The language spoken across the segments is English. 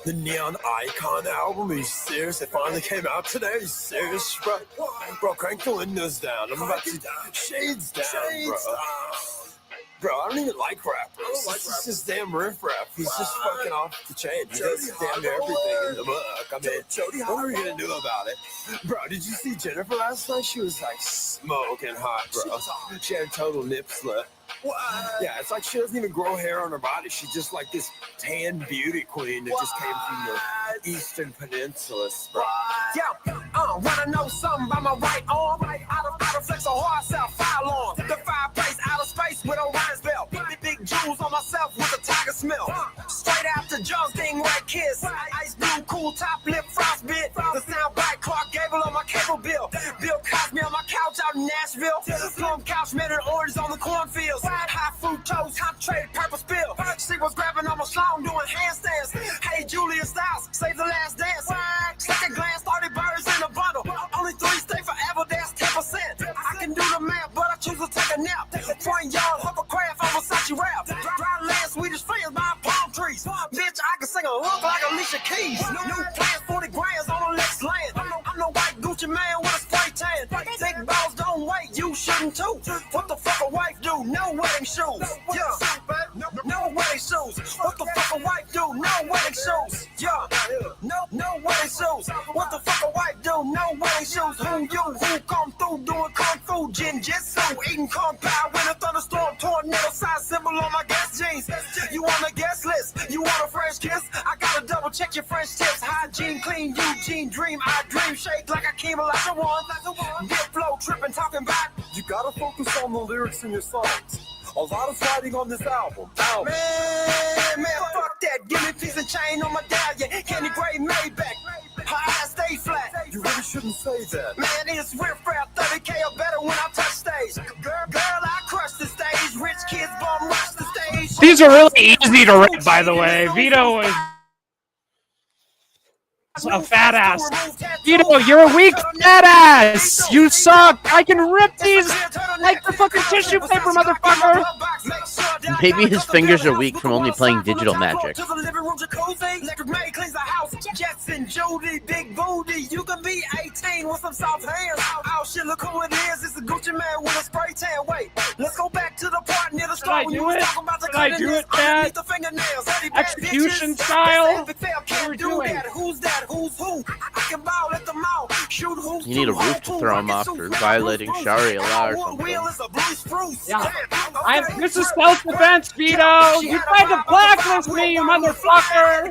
The Neon Icon album? Are you serious? It finally came out today? Are you serious, bro? Bro, crank the windows down. I'm about to... Shades down, bro. Bro, I don't even like rappers. This is just damn riff-raff. He's just fucking off the chain. He does damn near everything in the book. I mean, what are we gonna do about it? Bro, did you see Jennifer last night? She was like smoking hot, bro. She had a total nip slip. What? Yeah, it's like she doesn't even grow hair on her body. She's just like this tan beauty queen that just came from the Eastern Peninsula, bro. Yeah, wanna know something about my right arm? Out of flex a horse, self fire alarm. The fireplace out of space with a Ryan's belt. Big jewels on myself with a tiger smell. Straight after Jones Ding Red Kiss. Ice blue, cool top lip, frostbit. The sound bite, Clark Gable on my cable bill. Bill Cosby on my couch out in Nashville. Plum couch made in orange on the cornfields. High fructose, concentrated purple spill. She was grabbing on my schlong doing handstands. Hey, Julia Stiles, save the last dance. Second glance, 30 birds in a bundle. Only 3 stay forever, that's 10%. I can do the math, but I choose to take a nap. 20 yard hovercraft on Versace rap. Dry land, Swedish friends by palm trees. Bitch, I can sing a hook like Alicia Keys. New plans, 40 grands on the next land. I'm the white Gucci man with a spray tan. Big balls don't wait, you shouldn't too. What the fuck a wife do? No wedding shoes. Yeah, no wedding shoes. What the fuck a wife do? No wedding shoes. Yeah, no wedding shoes. What the fuck a wife do? No wedding shoes. Who come through doing kung fu, jinjitsu, eating corn pie when a thunderstorm, tornado size symbol on my gas jeans. You on the guest list? You want a French kiss? I gotta double check your French tips. Hygiene, clean, Eugene, dream. I dream, shake like I came like a one. Get flow, tripping, talking back. You gotta focus on the lyrics in your songs. A lot of writing on this album. Man, fuck that. Give me piece of chain on my medallion. Candy gray Maybach. Her eyes stay flat. You really shouldn't say that. Man, it's riff-raff. 30K or better when I touch stage. Girl, I crush the stage. Rich kids bum rush the stage. These are really easy to rip, by the way. Vito is a fat ass. Vito, you're a weak fat ass. You suck. I can rip these like the fucking tissue paper, motherfucker. Maybe his fingers are weak from only playing digital magic. Jetson, Jody, big booty. You can be 18 with some soft hands. Oh shit, look who it is. It's a Gucci man with a spray tan. Wait, let's go back to the part near the straw. Did I do it, Chad? Execution style? What are we doing? Who's that? Who's who? I can ball at the mouth. Shoot who's You need a roof to throw him off for violating Sharia law or something. Yeah. This is self-defense, Vito. You tried to blacklist me, you motherfucker.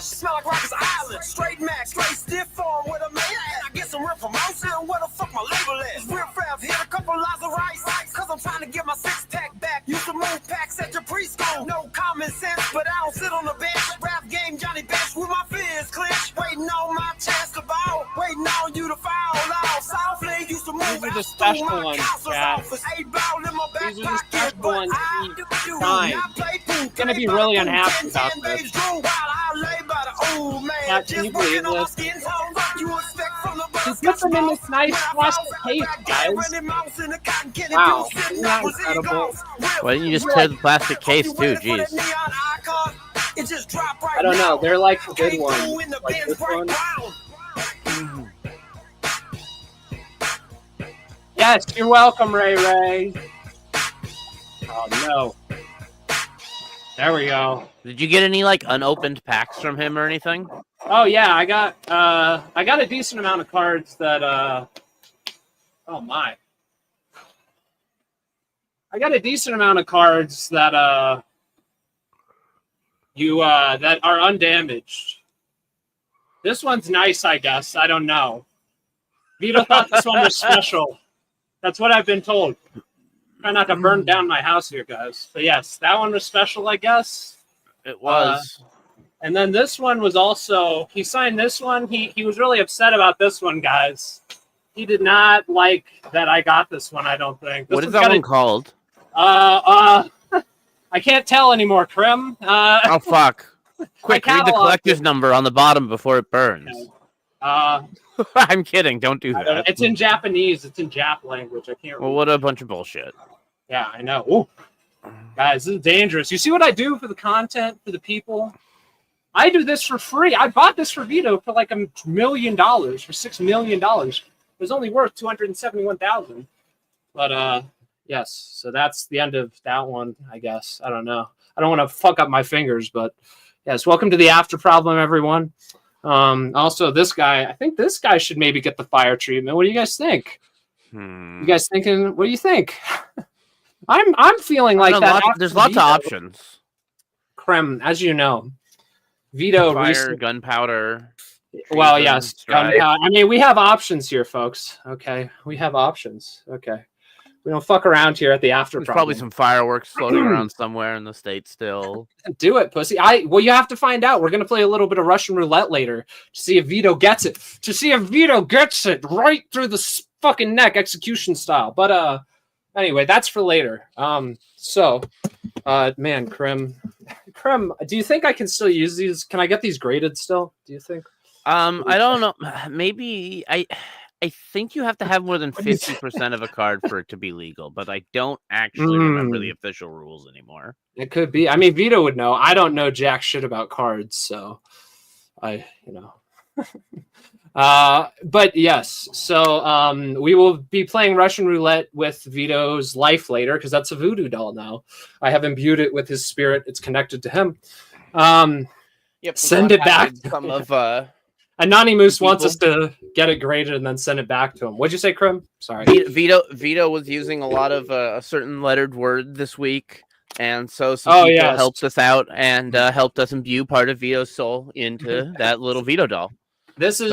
Smell like Rikers Island. Straight max, straight stiff form with a man. I get some real promotion. Where the fuck my label is? Real rap, hit a couple lots of rice. Cause I'm trying to get my 6-pack back. Used to move packs at your preschool. No common sense, but I don't sit on the bench. Rap game, Johnny Bash with my fears clinch. Waiting on my chance to ball. Waiting on you to foul out. South League used to move. These are the special ones, Chad. These are the special ones. He's gonna be really unhappy about this. Yeah, can you believe this? He puts them in this nice plastic case, guys. Wow, isn't that incredible? Why didn't you just tear the plastic case too? Jeez. I don't know. They're like the good ones, like this one. Yes, you're welcome, Ray Ray. Oh no. There we go. Did you get any like unopened packs from him or anything? Oh yeah, I got a decent amount of cards that oh my. I got a decent amount of cards that that are undamaged. This one's nice, I guess. I don't know. Vito thought this one was special. That's what I've been told. Try not to burn down my house here, guys. But yes, that one was special, I guess. It was. And then this one was also, he signed this one. He was really upset about this one, guys. He did not like that I got this one, I don't think. What is that one called? I can't tell anymore, Krim. Oh, fuck. Quick, read the collector's number on the bottom before it burns. Okay. I'm kidding. Don't do that. It's in Japanese. It's in Jap language. I can't read. Well, what a bunch of bullshit. Yeah, I know. Ooh. Guys, this is dangerous. You see what I do for the content, for the people? I do this for free. I bought this for Vito for like $1 million, for $6 million. It was only worth $271,000. But yes, so that's the end of that one, I guess. I don't know. I don't want to fuck up my fingers, but yes, welcome to the after problem, everyone. Also, this guy, I think this guy should maybe get the fire treatment. What do you guys think? You guys thinking? What do you think? I'm feeling like that. There's lots of options. Creme, as you know, Vito, fire, gunpowder. Well, yes, gunpowder. I mean, we have options here, folks. Okay, we have options. Okay. We don't fuck around here at the after. There's probably some fireworks floating around somewhere in the state still. Do it, pussy. Well, you have to find out. We're gonna play a little bit of Russian roulette later to see if Vito gets it. To see if Vito gets it right through the fucking neck, execution style. But anyway, that's for later. Man, Creme, do you think I can still use these? Can I get these graded still? Do you think? I don't know. Maybe I think you have to have more than 50% of a card for it to be legal, but I don't actually remember the official rules anymore. It could be. I mean, Vito would know. I don't know jack shit about cards, so but yes, so we will be playing Russian roulette with Vito's life later because that's a voodoo doll now. I have imbued it with his spirit. It's connected to him. Send it back. Some of Anonymous wants us to get it graded and then send it back to him. What'd you say, Krim? Sorry. Vito was using a lot of a certain lettered word this week, and so some people helped us out and helped us imbue part of Vito's soul into that little Vito doll. This is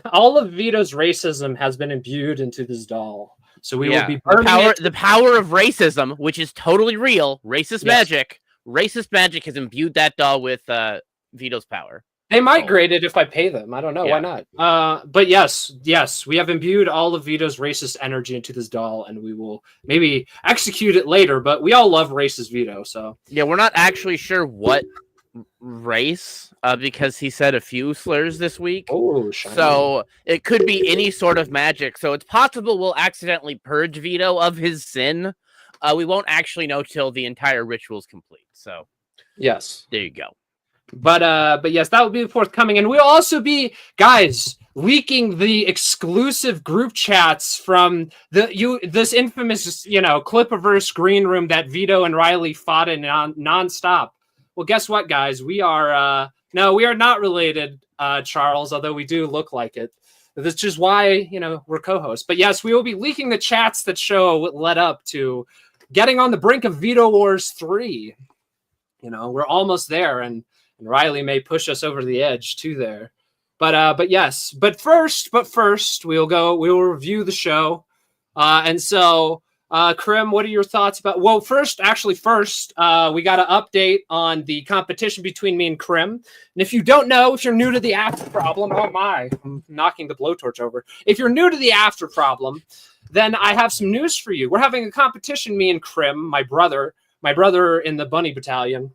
all of Vito's racism has been imbued into this doll. So we will be burning the power of racism, which is totally real. Racist magic. Racist magic has imbued that doll with Vito's power. They might grade it if I pay them. I don't know. Why not? But yes, we have imbued all of Vito's racist energy into this doll, and we will maybe execute it later. But we all love racist Vito, so yeah, we're not actually sure what race because he said a few slurs this week. Oh, shiny. So it could be any sort of magic. So it's possible we'll accidentally purge Vito of his sin. We won't actually know till the entire ritual's complete. So yes, there you go. But yes, that will be forthcoming, and we'll also be, guys, leaking the exclusive group chats from this infamous, Clipperverse green room that Vito and Riley fought in nonstop. Well, guess what, guys? We are we are not related, Charles, although we do look like it. This is why we're co-hosts. But yes, we will be leaking the chats that show what led up to getting on the brink of Vito Wars 3. We're almost there, and Riley may push us over the edge too there. But first we'll review the show. And so Krim, what are your thoughts about first we got an update on the competition between me and Krim. And if you don't know, if you're new to the after problem, I'm knocking the blowtorch over. If you're new to the after problem, then I have some news for you. We're having a competition, me and Krim, my brother in the Bunny Battalion.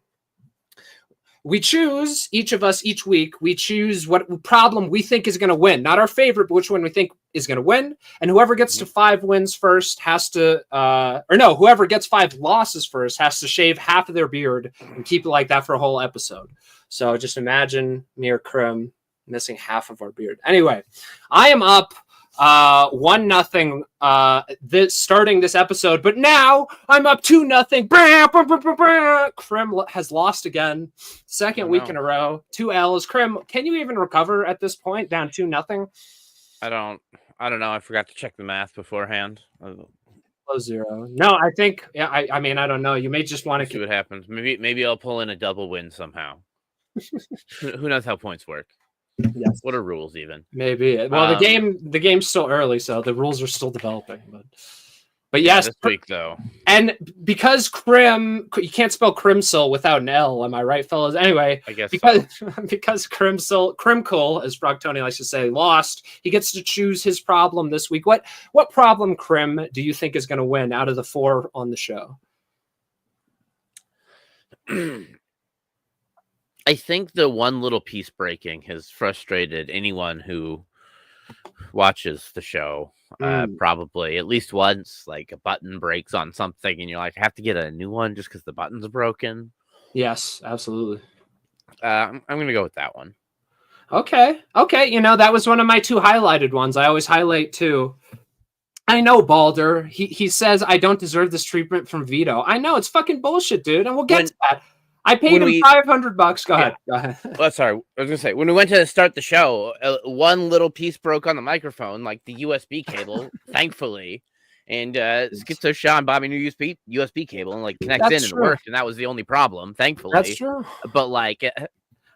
We choose, each of us each week, we choose what problem we think is going to win. Not our favorite, but which one we think is going to win. And whoever gets to 5 wins first has to, whoever gets 5 losses first has to shave half of their beard and keep it like that for a whole episode. So just imagine me or Krim missing half of our beard. Anyway, I am up 1-0 starting this episode, but now I'm up 2-0. Krim has lost again, second week in a row, 2 L's. Krim, can you even recover at this point, down 2-0? I don't know. I forgot to check the math beforehand. 0. No, I think I mean I don't know. You may just want to see what happens. Maybe I'll pull in a double win somehow. Who knows how points work? Yes. What are rules even? Maybe. Well, the game's still early, so the rules are still developing. But yes, this week though, and because Krim, you can't spell Crimsil without an L. Am I right, fellas? Anyway, I guess because Crimcol, as Frogtony likes to say, lost, he gets to choose his problem this week. What problem, Krim, do you think is going to win out of the 4 on the show? I think the one little piece breaking has frustrated anyone who watches the show. Probably at least once, like a button breaks on something and you're like, I have to get a new one just because the buttons are broken. Yes, absolutely. I'm gonna go with that one. Okay. You know, that was one of my 2 highlighted ones. I always highlight 2. I know, Balder. He says I don't deserve this treatment from Vito. I know it's fucking bullshit, dude, and we'll get to that. I paid him $500. Go ahead. Go ahead. Well, sorry, I was gonna say when we went to start the show, one little piece broke on the microphone, like the USB cable, thankfully, and SchizoSean bought me a new USB cable and like connects in and it worked, and that was the only problem, thankfully. That's true. But like,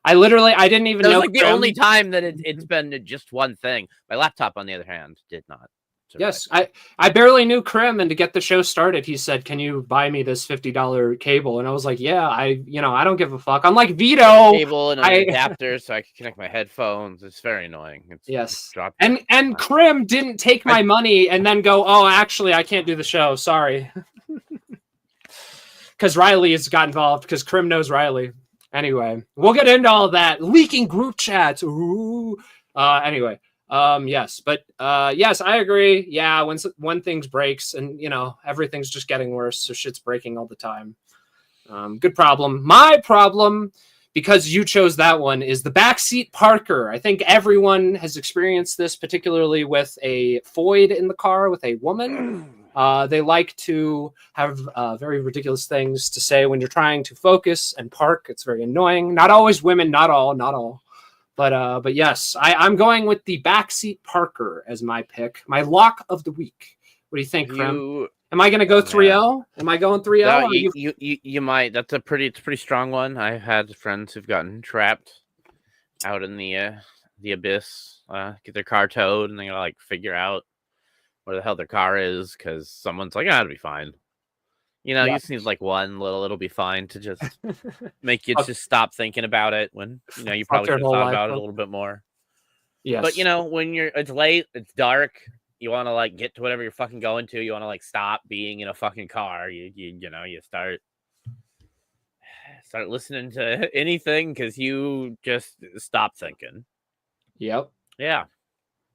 I didn't even know. Like the only time that it's been just one thing. My laptop, on the other hand, did not. Yes, I barely knew Krim, and to get the show started, he said, "Can you buy me this $50 cable?" And I was like, "Yeah, I don't give a fuck." I'm like Vito, cable and an adapter, so I can connect my headphones. It's very annoying. Yes, and Krim didn't take my money and then go, "Oh, actually, I can't do the show. Sorry," because Riley has got involved. Because Krim knows Riley. Anyway, we'll get into all that leaking group chats. Ooh. Anyway. Yes, but yes, I agree. Yeah, when things breaks and everything's just getting worse, so shit's breaking all the time. Good problem. My problem, because you chose that one, is the backseat Parker. I think everyone has experienced this, particularly with a void in the car with a woman. They like to have very ridiculous things to say when you're trying to focus and park. It's very annoying. Not always women, not all. But yes, I'm going with the backseat Parker as my pick, my lock of the week. What do you think, Krim? Am I going to go 3-0? Am I going 3-0? No, you might. It's a pretty strong one. I've had friends who've gotten trapped out in the abyss, get their car towed, and they gotta like figure out where the hell their car is because someone's like, it'll be fine. You just need like one little, it'll be fine to just make you just stop thinking about it when, you probably should have thought about it a little bit more. Yes. But, when it's late, it's dark, you want to like get to whatever you're fucking going to, you want to like stop being in a fucking car, you start listening to anything because you just stop thinking. Yep. Yeah.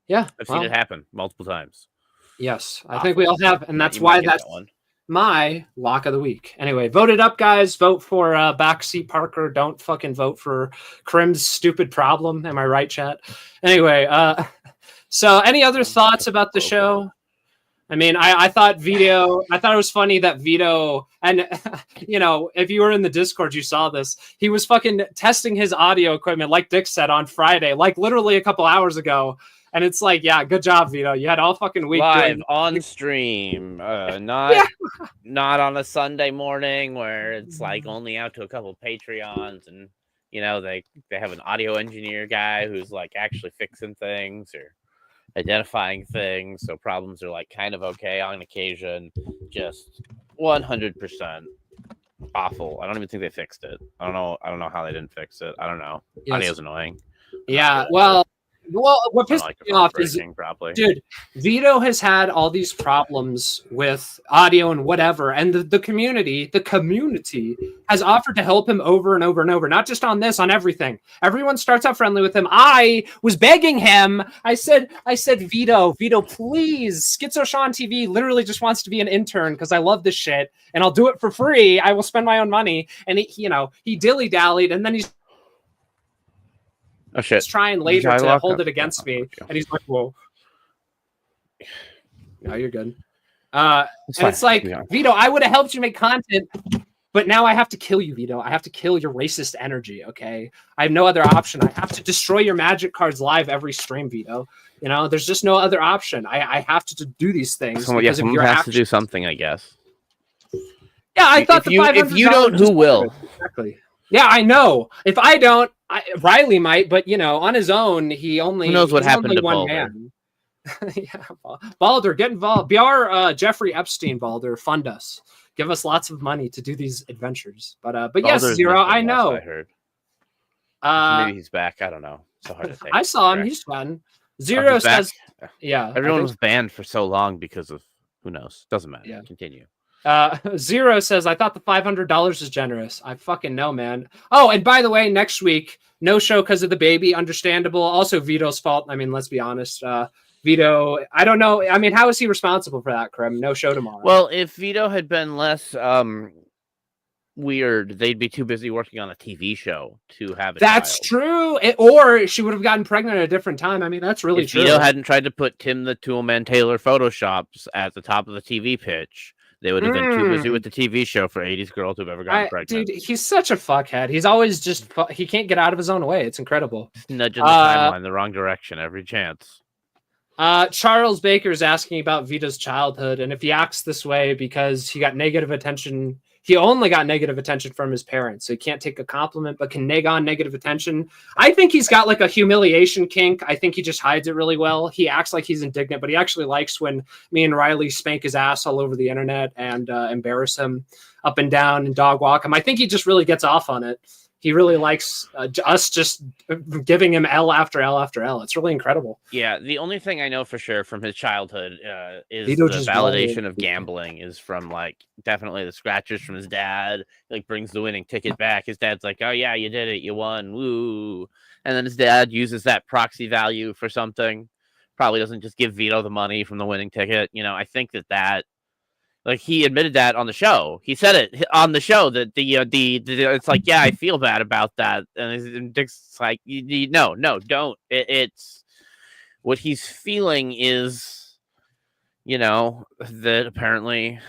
I've seen it happen multiple times. Yes, I think we all have, and that's why that's my lock of the week. Anyway, vote it up, guys. Vote for backseat Parker. Don't fucking vote for Krim's stupid problem. Am I right, chat? Anyway, so any other thoughts about the show? I mean, I thought it was funny that Vito, and if you were in the Discord, you saw this. He was fucking testing his audio equipment, like Dick said, on Friday, like literally a couple hours ago. And it's like, yeah, good job, Vito. You had all fucking week live on stream, not on a Sunday morning where it's like only out to a couple Patreons, and they have an audio engineer guy who's like actually fixing things or identifying things, so problems are like kind of okay on occasion. Just 100% awful. I don't even think they fixed it. I don't know how they didn't fix it. I don't know. Yes. Audio's annoying. Yeah, well, what pisses me off is, dude, Vito has had all these problems with audio and whatever, and the community has offered to help him over and over and over, not just on this, on everything. Everyone starts out friendly with him. I was begging him. I said, Vito, please, SchizoSeanTV literally just wants to be an intern because I love this shit, and I'll do it for free. I will spend my own money. And he dilly-dallied, and then he's trying later to hold it against me, and he's like, "Whoa, no, you're good." And it's like, Vito, I would have helped you make content, but now I have to kill you, Vito. I have to kill your racist energy. Okay, I have no other option. I have to destroy your magic cards live every stream, Vito. There's just no other option. I have to do these things because of your actions. Has to do something, I guess. Yeah, I thought if you don't, who will? Exactly. Yeah, I know. If I don't, Riley might, but on his own, who knows what happened to Balder? Yeah, Balder, get involved. Be our Jeffrey Epstein, Balder. Fund us. Give us lots of money to do these adventures. But yes, Zero, I know. I heard. Maybe he's back. I don't know. So hard to say. I saw him. He's fun. Zero says, yeah. Everyone was banned for so long because of who knows. Doesn't matter. Yeah. Continue. Zero says, I thought the $500 is generous. I fucking know, man. Oh, and by the way, next week, no show because of the baby. Understandable. Also Vito's fault. I mean, let's be honest. Vito, I don't know. I mean, how is he responsible for that, Krim? No show tomorrow. Well, if Vito had been less weird. They'd be too busy working on a TV show to have a That's child. true. Or she would have gotten pregnant at a different time. I mean, that's really if true. Vito hadn't tried to put Tim the Toolman Taylor photoshops at the top of the TV pitch, they would have been too busy with the TV show for 80s girls who've ever gotten pregnant. Dude, he's such a fuckhead. He's always just he can't get out of his own way. It's incredible. Nudging the timeline the wrong direction every chance. Charles Baker's asking about Vito's childhood, and if he acts this way because he got negative attention, he only got negative attention from his parents, so he can't take a compliment but can neg on negative attention. I think he's got like a humiliation kink. I think he just hides it really well. He acts like he's indignant, but he actually likes when me and Riley spank his ass all over the internet and embarrass him up and down and dog walk him. I think he just really gets off on it. He really likes us just giving him L after L after L. It's really incredible. Yeah, the only thing I know for sure from his childhood is Vito the just validation of gambling is from like definitely the scratchers from his dad. He, like brings the winning ticket back. His dad's like, "Oh yeah, you did it, you won, woo!" And then his dad uses that proxy value for something. Probably doesn't just give Vito the money from the winning ticket. You know, I think that. Like he admitted that on the show. He said it on the show that the it's like, yeah, I feel bad about that. And Dick's like, no, don't. It's what he's feeling is, you know, that apparently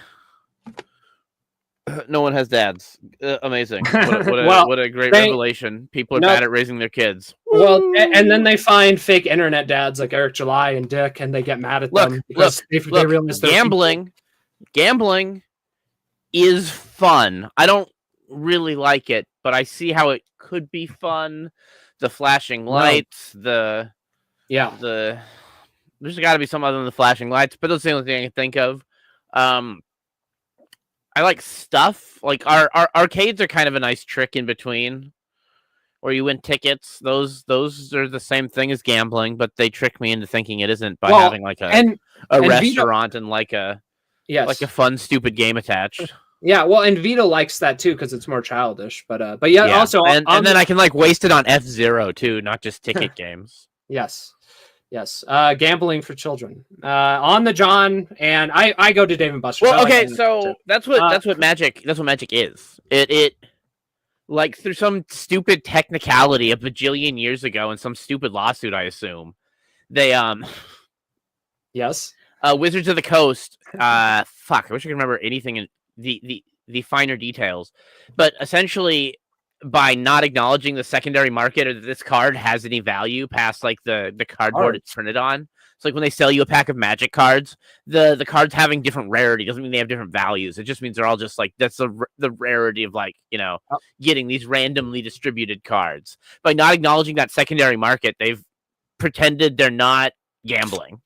no one has dads. Amazing. What a great revelation. People are bad at raising their kids. Well, and then they find fake internet dads like Eric July and Dick, and they get mad at them because they realize Gambling is fun. I don't really like it, but I see how it could be fun. The flashing lights, there's got to be some other than the flashing lights, but that's the only thing I can think of. I like stuff like our arcades are kind of a nice trick in between, where you win tickets. Those are the same thing as gambling, but they trick me into thinking it isn't by having like a restaurant Vito, and like a fun stupid game attached. Yeah, well, and Vito likes that too because it's more childish. But also, and then I can like waste it on F-Zero too, not just ticket games. Yes. Gambling for children. On the John, and I go to Dave and Buster's. Well, okay, so that's what Magic is. It like through some stupid technicality a bajillion years ago in some stupid lawsuit, I assume they yes. Wizards of the Coast. I wish I could remember anything in the finer details. But essentially, by not acknowledging the secondary market or that this card has any value past like the cardboard it's printed on. It's like when they sell you a pack of Magic cards, the cards having different rarity doesn't mean they have different values. It just means they're all just like that's the rarity of like, you know, getting these randomly distributed cards. By not acknowledging that secondary market, they've pretended they're not gambling.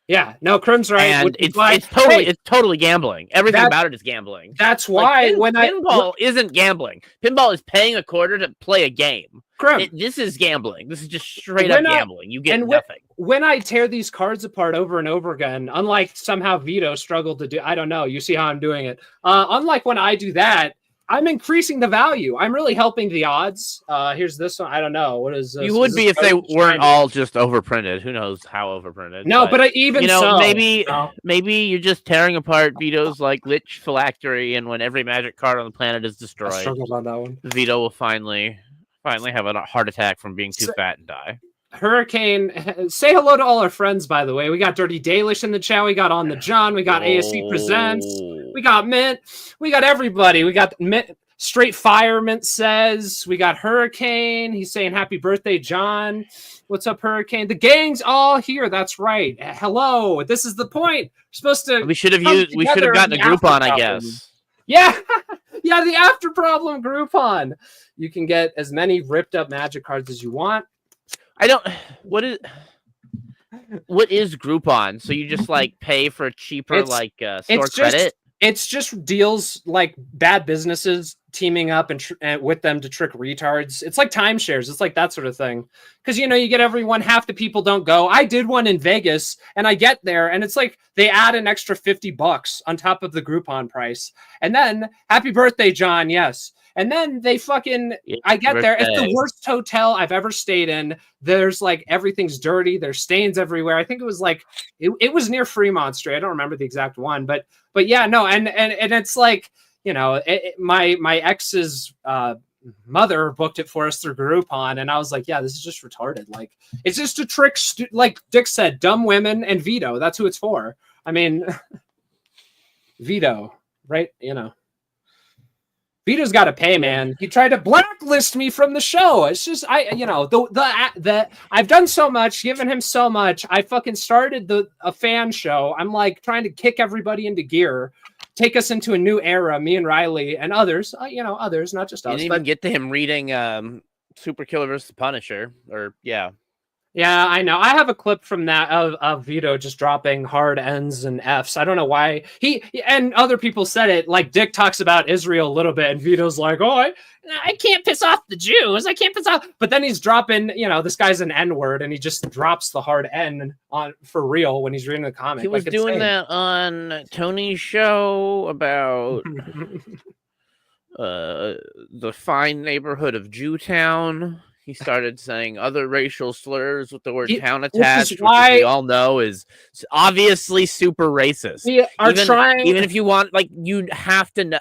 Yeah, no, Crim's right. And it's totally gambling. Everything about it is gambling. That's why pinball isn't gambling. Pinball is paying a quarter to play a game. Crim, this is gambling. This is just straight up gambling. You get nothing. When I tear these cards apart over and over again, unlike somehow Vito struggled to do, I don't know. You see how I'm doing it. Unlike when I do that, I'm increasing the value. I'm really helping the odds. Here's this one. I don't know. What is this? You would be if they weren't all just overprinted. Who knows how overprinted? No, but even you know, so, maybe you're just tearing apart Vito's like lich phylactery, and when every Magic card on the planet is destroyed, I struggled on that one. Vito will finally have a heart attack from being too fat and die. Hurricane, say hello to all our friends, by the way. We got Dirty Dalish in the chat. We got On the John. We got ASC Presents. We got Mint. We got everybody. We got Mint. Straight Fire Mint says. We got Hurricane. He's saying happy birthday, John. What's up, Hurricane? The gang's all here. That's right. Hello. This is the point. We're supposed to. We should have gotten a Groupon, I guess. Yeah. Yeah, the After Problem Groupon. You can get as many ripped up Magic cards as you want. What is Groupon? So you just like pay for cheaper store credit? It's just deals like bad businesses teaming up and with them to trick retards. It's like timeshares. It's like that sort of thing. Because, you know, you get everyone, half the people don't go. I did one in Vegas and I get there and it's like they add an extra $50 on top of the Groupon price. And then happy birthday, John. Yes. And then they I get there. It's the worst hotel I've ever stayed in. There's like, everything's dirty. There's stains everywhere. I think it was like, it was near Fremont Street. I don't remember the exact one, but yeah, no. And it's like, my ex's mother booked it for us through Groupon, and I was like, yeah, this is just retarded. Like, it's just a trick. Like Dick said, dumb women and VITO. That's who it's for. I mean, VITO, right? Vito's got to pay, man. He tried to blacklist me from the show. It's just I've done so much, given him so much. I fucking started a fan show. I'm like trying to kick everybody into gear, take us into a new era. Me and Riley and others, others, not just us. You didn't even get to him reading Super Killer vs. Punisher, Yeah, I know. I have a clip from that of VITO just dropping hard N's and F's. I don't know why he and other people said it. Like Dick talks about Israel a little bit, and VITO's like, "Oh, I can't piss off the Jews. I can't piss off." But then he's dropping, this guy's an N word, and he just drops the hard N on for real when he's reading the comic. He was doing that on Tony's show about the fine neighborhood of Jewtown. He started saying other racial slurs with the word town attached, which we all know is obviously super racist. Even if you want, you have to know.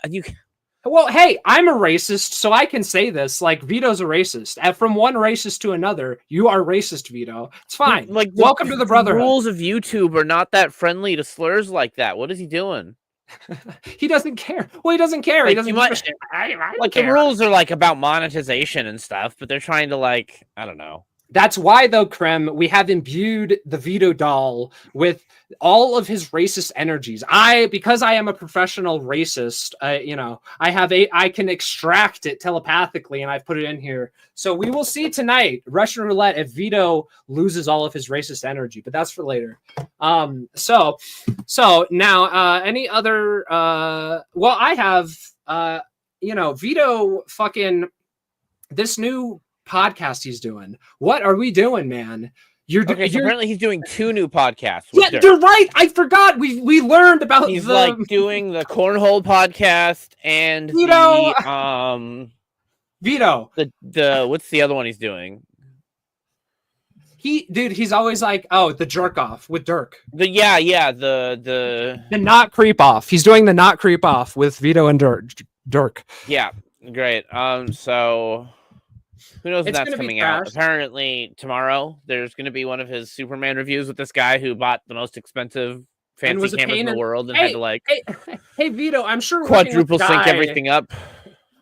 Well, hey, I'm a racist, so I can say this. Like, VITO's a racist. And from one racist to another, you are racist, VITO. It's fine. Welcome to the brotherhood. The rules of YouTube are not that friendly to slurs like that. What is he doing? He doesn't care. Well, he doesn't care. He doesn't the rules are about monetization and stuff, but they're trying to I don't know. That's why, though, Krem, we have imbued the VITO doll with all of his racist energies. Because I am a professional racist, I can extract it telepathically, and I've put it in here. So we will see tonight, Russian roulette, if VITO loses all of his racist energy, but that's for later. So now, any other? I have, VITO fucking this new podcast he's doing. What are we doing, man? Apparently he's doing 2 new podcasts. Yeah, you're right. I forgot. We learned about. He's doing the Cornhole podcast and VITO. VITO. The what's the other one he's doing? He's always the jerk off with Dirk. The not creep off. He's doing the not creep off with VITO and Dirk. Yeah, great. So who knows when that's coming out? Apparently tomorrow there's going to be one of his Superman reviews with this guy who bought the most expensive fancy cameras in the world and had to Hey VITO, I'm sure quadruple sync everything up.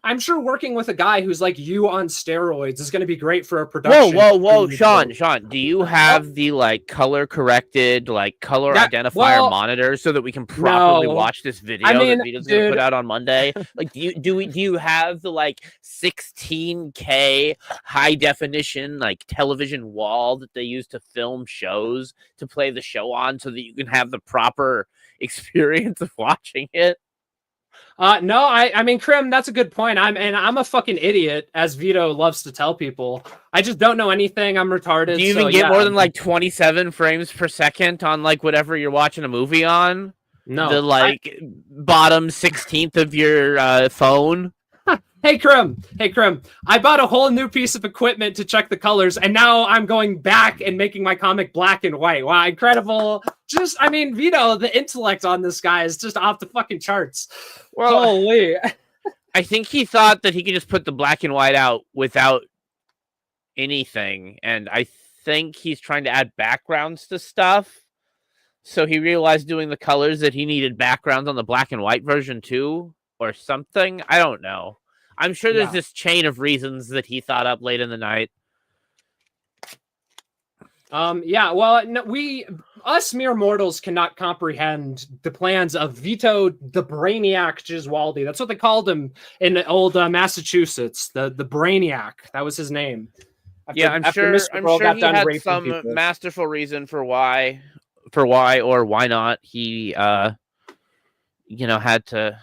I'm sure working with a guy who's like you on steroids is going to be great for a production. Whoa, Sean, do you have the color corrected, color identifier monitor so that we can properly watch this video that Vito's going to put out on Monday? Do you have the 16K high definition television wall that they use to film shows to play the show on so that you can have the proper experience of watching it? No, I mean, Krim, that's a good point. I'm a fucking idiot, as VITO loves to tell people. I just don't know anything. I'm retarded. Do you even get more than 27 frames per second on whatever you're watching a movie on? No. The bottom 16th of your phone? Hey, Krim. I bought a whole new piece of equipment to check the colors, and now I'm going back and making my comic black and white. Wow, incredible. VITO, the intellect on this guy is just off the fucking charts. Well, holy. I think he thought that he could just put the black and white out without anything, and I think he's trying to add backgrounds to stuff. So he realized doing the colors that he needed backgrounds on the black and white version too, or something. I don't know. I'm sure there's this chain of reasons that he thought up late in the night. Us mere mortals cannot comprehend the plans of VITO, the Brainiac Giswaldi. That's what they called him in old Massachusetts. The Brainiac. That was his name. I'm sure he had some masterful reason for why or why not he had to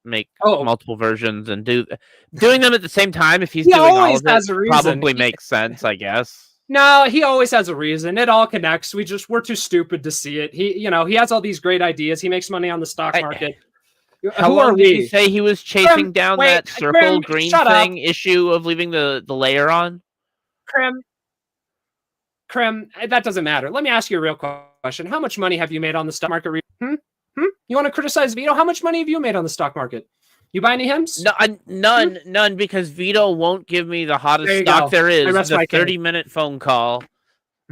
make multiple versions and doing them at the same time. If he's doing all of it, probably makes sense, I guess. No, he always has a reason. It all connects. We're too stupid to see it. He has all these great ideas. He makes money on the stock market. How long did you say he was chasing down that circle green thing issue of leaving the layer on? Krim, that doesn't matter. Let me ask you a real question. How much money have you made on the stock market? You want to criticize VITO? How much money have you made on the stock market? You buy any hymns? No, none, because Vito won't give me the hottest There you stock go. there I is. rest The my case. 30-minute phone call,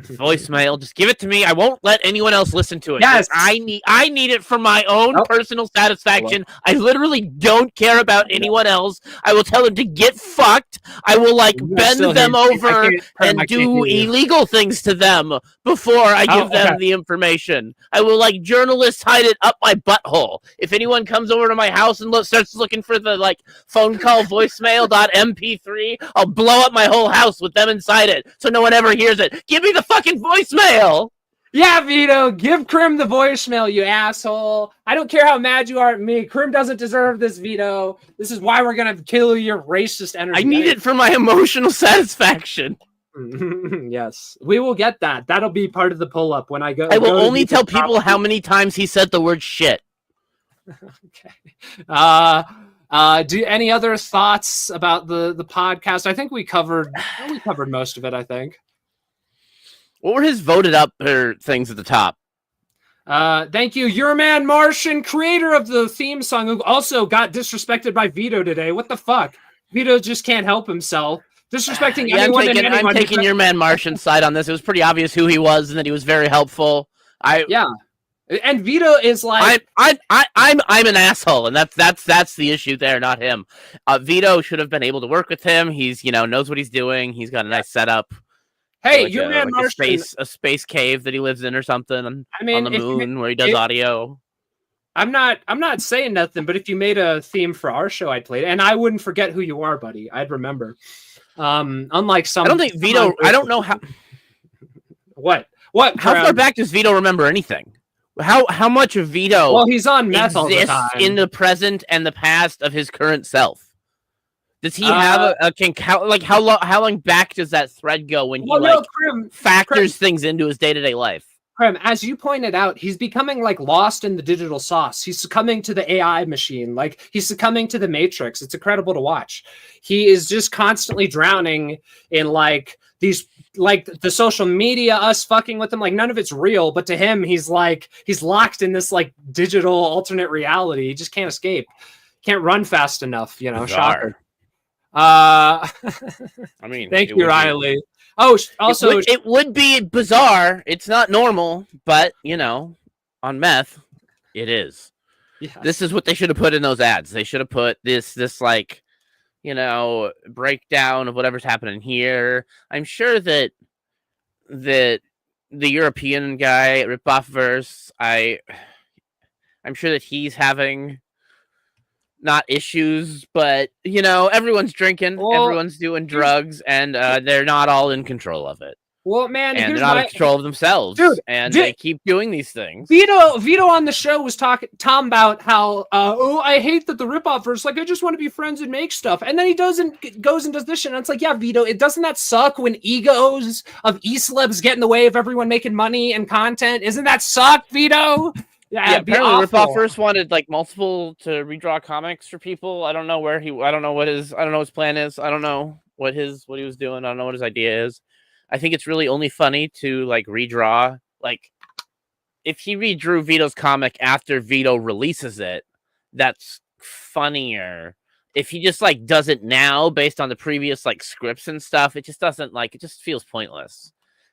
voicemail. Just give it to me. I won't let anyone else listen to it. Yes. I need it for my own personal satisfaction. I literally don't care about anyone else. I will tell them to get fucked. I will bend them over and do illegal things to them before I give them the information. I will journalists hide it up my butthole. If anyone comes over to my house and starts looking for the phone call voicemail.mp3, I'll blow up my whole house with them inside it so no one ever hears it. Give me the fucking voicemail. Yeah, Vito, give Krim the voicemail, you asshole. I don't care how mad you are at me. Krim doesn't deserve this, Vito. This is why we're going to kill your racist energy. I need it for my emotional satisfaction. Yes, we will get that. That'll be part of the pull-up when I go. I will only tell people how many times he said the word shit. Okay. Do any other thoughts about the podcast? I think we covered most of it, I think. What were his voted up things at the top? Thank you, Your Man Martian, creator of the theme song, who also got disrespected by Vito today. What the fuck? Vito just can't help himself. Disrespecting anyone and anyone. I'm taking Your Man Martian's side on this. It was pretty obvious who he was and that he was very helpful. Yeah. And Vito is like I'm an asshole, and that's the issue there, not him. Vito should have been able to work with him. He's knows what he's doing. He's got a nice setup. Hey, Your Man Martian, a space cave that he lives in or something. I mean, on the moon where he does audio. I'm not saying nothing, but if you made a theme for our show, I'd play it, and I wouldn't forget who you are, buddy. I'd remember. Unlike some, I don't think Vito. I don't know how. What? How far back does Vito remember anything? How much of Vito? Well, he's on meth all the exists time. in the present and the past of his current self. Does he have how long back does that thread go when he factors things into his day-to-day life? Krim, as you pointed out, he's becoming lost in the digital sauce. He's succumbing to the AI machine. He's succumbing to the Matrix. It's incredible to watch. He is just constantly drowning in these the social media, us fucking with him. None of it's real, but to him, he's locked in this digital alternate reality. He just can't escape. Can't run fast enough, Shocker. I mean, thank you, Riley. Oh, also, it would be bizarre. It's not normal, but on meth, it is. Yeah. This is what they should have put in those ads. They should have put this breakdown of whatever's happening here. I'm sure that the European guy at Ripoffverse, I'm sure that he's having not issues, but everyone's drinking, everyone's doing drugs, and they're not all in control of it. Well, man, and they're not in control of themselves, they keep doing these things. Vito on the show was talking about how, I hate that the Ripoffverse, I just want to be friends and make stuff, and then he goes and does this shit, and it's yeah, Vito, doesn't that suck when egos of e-celebs get in the way of everyone making money and content? Isn't that suck, Vito? Yeah, apparently Ripoffverse wanted multiple to redraw comics for people. I don't know what his plan is. I don't know what he was doing. I don't know what his idea is. I think it's really only funny to redraw. If he redrew Vito's comic after Vito releases it, that's funnier. If he just does it now based on the previous scripts and stuff, it just doesn't it just feels pointless.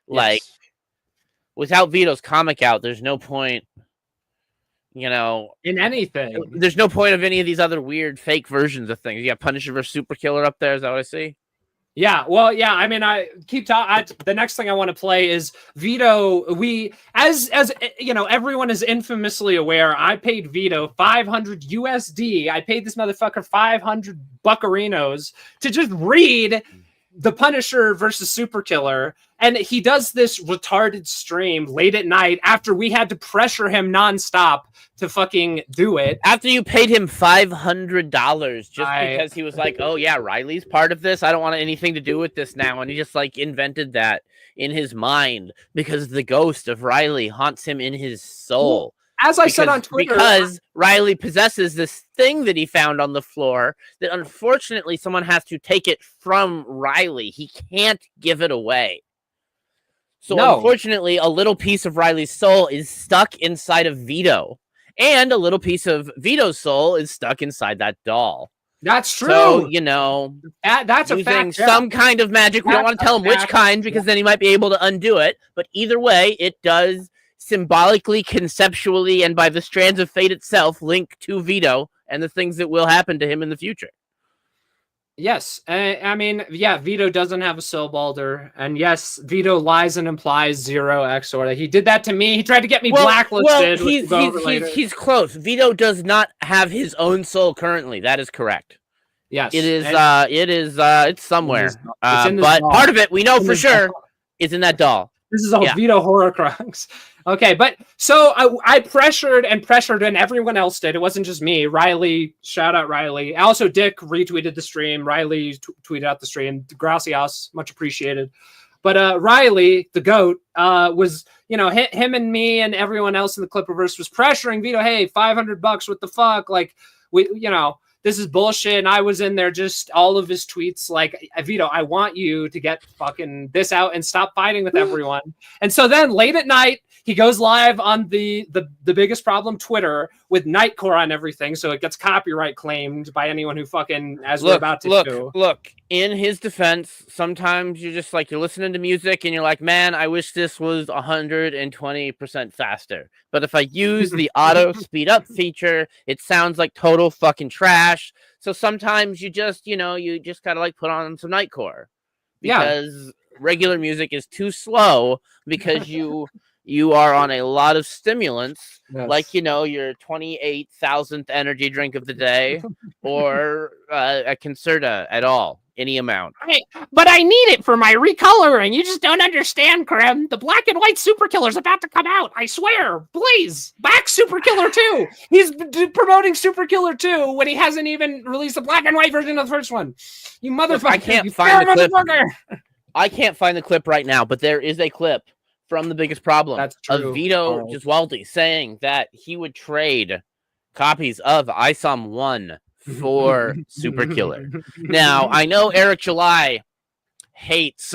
Yes. Without Vito's comic out, there's no point. In anything. There's no point of any of these other weird fake versions of things. You got Punisher vs. Super Killer up there. Is that what I see? Yeah, well, yeah. I mean, I keep talking. The next thing I want to play is Vito. We, as everyone is infamously aware, I paid Vito $500 USD. I paid this motherfucker 500 buccarinos to just read the Punisher versus Super Killer, and he does this retarded stream late at night after we had to pressure him nonstop to fucking do it. After you paid him $500 because he was oh yeah, Riley's part of this. I don't want anything to do with this now, and he just invented that in his mind because the ghost of Riley haunts him in his soul. As I said on Twitter, because Riley possesses this thing that he found on the floor that unfortunately someone has to take it from Riley. He can't give it away. So unfortunately, a little piece of Riley's soul is stuck inside of Vito. and a little piece of Vito's soul is stuck inside that doll. That's true. So, you know, that's a using fact. Yeah. some kind of magic. We don't want to tell him which kind because then he might be able to undo it. But either way, it does symbolically, conceptually, and by the strands of fate itself link to Vito and the things that will happen to him in the future. Yes. I mean, yeah, Vito doesn't have a soul Balder. And yes, Vito lies and implies Zero XOR. He did that to me. He tried to get me blacklisted. Well, he's close. Vito does not have his own soul currently. That is correct. Yes. It is it's somewhere. But part of it we know for sure is in that doll. This is a Vito Horcrux. Okay, but so I pressured and everyone else did. It wasn't just me. Riley, shout out Riley. Also, Dick retweeted the stream. Riley tweeted out the stream. Gracias, much appreciated. But Riley, the GOAT, was, you know, him and me and everyone else in the Clipperverse was pressuring Vito. Hey, $500, what the fuck? Like, this is bullshit. And I was in there, just all of his tweets like, Vito, I want you to get fucking this out and stop fighting with everyone. And so then late at night, he goes live on the biggest problem Twitter with Nightcore on everything, so it gets copyright claimed by anyone who fucking, as we're about to do. Look, in his defense, sometimes you're just like, you're listening to music and you're like, man, I wish this was 120% faster. But if I use the auto speed up feature, it sounds like total fucking trash. So sometimes you just, you just gotta like put on some Nightcore. Because regular music is too slow because you are on a lot of stimulants, like, your 28,000th energy drink of the day or a Concerta at all, any amount. But I need it for my recoloring. You just don't understand, Krem. The black and white Super Killer's about to come out. I swear. Please. Back Super Killer 2. He's promoting Super Killer 2 when he hasn't even released the black and white version of the first one. You motherfucker. I can't find the clip. I can't find the clip right now, but there is a clip from the biggest problem of Vito Gesualdi saying that he would trade copies of ISOM 1 for Super Killer. Now, I know Eric July hates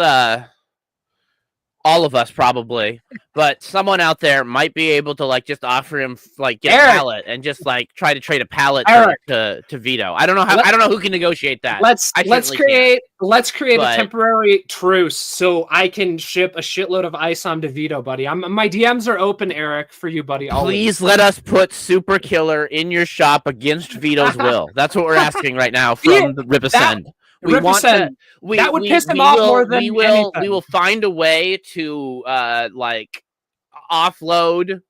all of us probably, but someone out there might be able to like just offer him like get a pallet and just like try to trade a pallet to Vito. I don't know who can negotiate that. Let's create a temporary truce so I can ship a shitload of ISOM to Vito, buddy. My DMs are open, Eric, for you, buddy. Please let us put Super Killer in your shop against Vito's will. That's what we're asking right now from the Ripascend. We want to. That would piss him off more than anything. We will find a way to like offload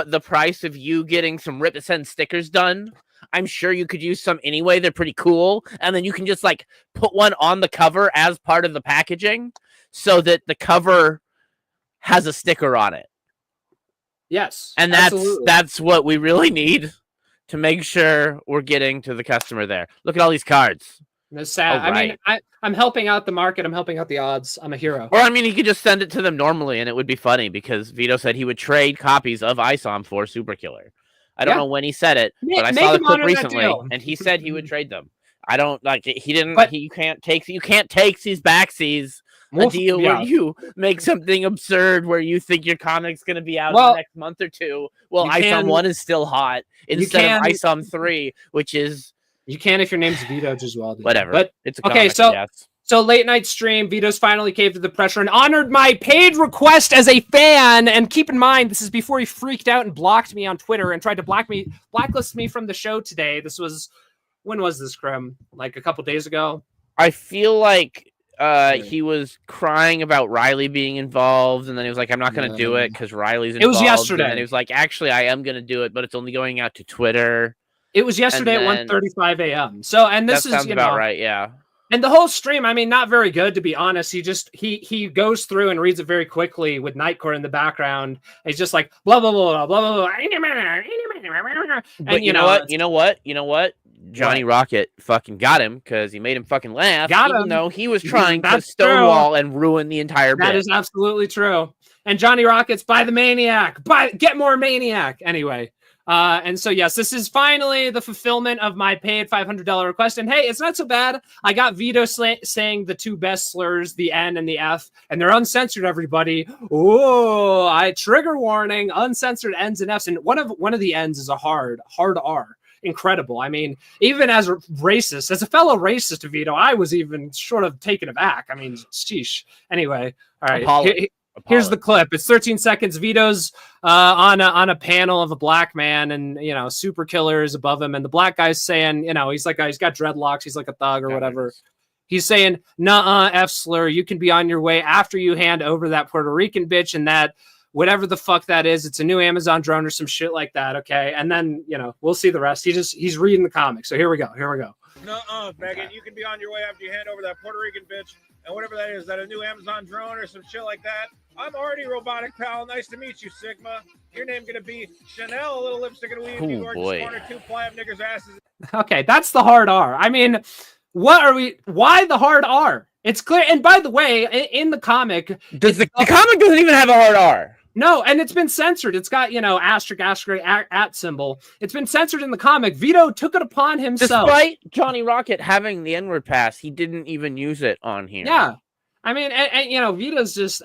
the price of you getting some Ripascend stickers done. I'm sure you could use some anyway. They're pretty cool, and then you can just like put one on the cover as part of the packaging, so that the cover has a sticker on it. Yes, and that's what we really need to make sure we're getting to the customer there. Look at all these cards. It's sad. Right. I mean, I'm helping out the market. I'm helping out the odds. I'm a hero. Or, I mean, you could just send it to them normally, and it would be funny because Vito said he would trade copies of ISOM for Super Killer. I don't know when he said it, but I saw the clip recently, and he said he would trade them. I don't like. He didn't. But you can't take these backsies. A deal where you make something absurd where you think your comic's going to be out in the next month or two. Well, ISOM 1 is still hot instead of ISOM 3, which is. You can if your name's Vito Gesualdi. Whatever. But it's a comic, so late night stream, Vito's finally caved to the pressure and honored my paid request as a fan. And keep in mind, this is before he freaked out and blocked me on Twitter and tried to blacklist me from the show today. This was, when was this, Krem? Like a couple days ago? I feel like he was crying about Riley being involved, and then he was like, I'm not going to do it because Riley's involved. It was yesterday. And he was like, actually, I am going to do it, but it's only going out to Twitter. It was yesterday at 1:35 a.m. So, and this sounds about right, yeah. And the whole stream, I mean, not very good, to be honest. He goes through and reads it very quickly with Nightcore in the background. He's just like, blah, blah, blah, blah, blah, blah. But you know what? Johnny Rocket fucking got him because he made him fucking laugh. Even though he was trying to stonewall and ruin the entire bit. That is absolutely true. And Johnny Rocket's buy the Maniac. Get more Maniac. Anyway. And so, yes, this is finally the fulfillment of my paid $500 request. And hey, it's not so bad. I got Vito saying the two best slurs, the N and the F, and they're uncensored, everybody. Oh, trigger warning, uncensored N's and F's. And one of the N's is a hard R. Incredible. I mean, even as a racist, as a fellow racist, Vito, I was even sort of taken aback. I mean, sheesh. Anyway, all right. Here's the clip. It's 13 seconds. Vito's on a panel of a black man, and super killer is above him, and the black guy's saying, he's got dreadlocks, he's like a thug or whatever. He's saying, "Nuh-uh, F slur. You can be on your way after you hand over that Puerto Rican bitch and that whatever the fuck that is. It's a new Amazon drone or some shit like that." Okay, and then we'll see the rest. He's reading the comic. So here we go. Nuh-uh, faggot. You can be on your way after you hand over that Puerto Rican bitch and whatever that is, that a new Amazon drone or some shit like that. I'm already robotic pal. Nice to meet you, Sigma. Your name gonna be Chanel, a little lipstick and weave. Oh, New York, boy. corner 2 ply of niggers' asses. Okay, that's the hard R. I mean, why the hard R? It's clear. And by the way, in the comic, the comic doesn't even have a hard R. No, and it's been censored. It's got, asterisk, at symbol. It's been censored in the comic. Vito took it upon himself. Despite Johnny Rocket having the N-word pass, he didn't even use it on here. Yeah. I mean, and Vito's just,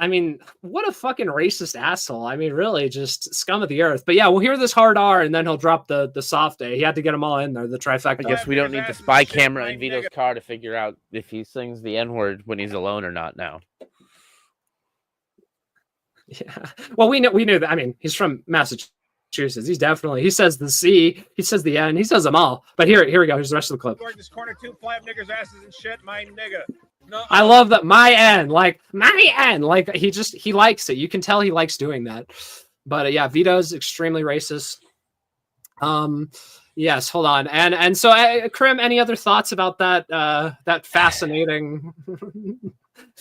what a fucking racist asshole. I mean, really just scum of the earth. But yeah, we'll hear this hard R and then he'll drop the soft A. He had to get them all in there, the trifecta. I guess we don't need the spy camera in Vito's car to figure out if he sings the N-word when he's alone or not now. Yeah. Well, we knew that. I mean, he's from Massachusetts. He says the C, he says the N, he says them all. But here we go. Here's the rest of the clip. This corner 2 ply of niggers' asses and shit, my nigga. No, I love that. My N, like he likes it. You can tell he likes doing that. But yeah, Vito's extremely racist. Yes, hold on. And so Krim, any other thoughts about that fascinating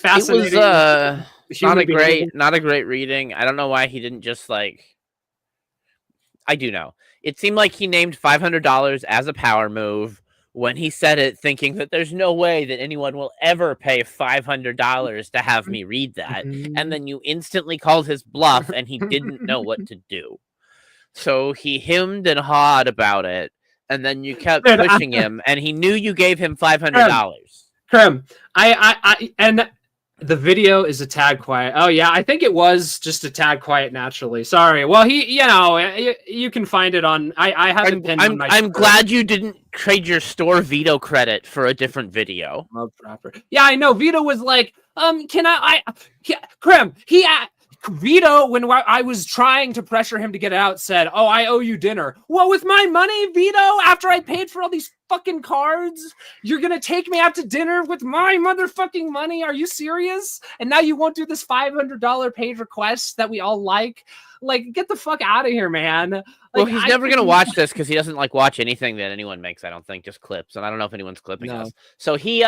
It was not a great reading. I don't know why he didn't just I do know. It seemed like he named $500 as a power move when he said it, thinking that there's no way that anyone will ever pay $500 to have me read that. And then you instantly called his bluff and he didn't know what to do. So he hemmed and hawed about it. And then you kept pushing him and he knew you gave him $500. Krim, and the video is a tad quiet. Oh yeah, I think it was just a tad quiet naturally. Sorry. Well, you can find it on. I have it pinned on my. I'm glad you didn't trade your store Vito credit for a different video. Yeah, I know. Vito was like, Krim, Vito, when I was trying to pressure him to get it out, said, "Oh, I owe you dinner." Well, with my money, Vito, after I paid for all these fucking cards, you're gonna take me out to dinner with my motherfucking money? Are you serious? And now you won't do this $500 paid request that we all like? Like, get the fuck out of here, man. Well, he's never gonna watch this because he doesn't watch anything that anyone makes. I don't think, just clips, and I don't know if anyone's clipping us. So he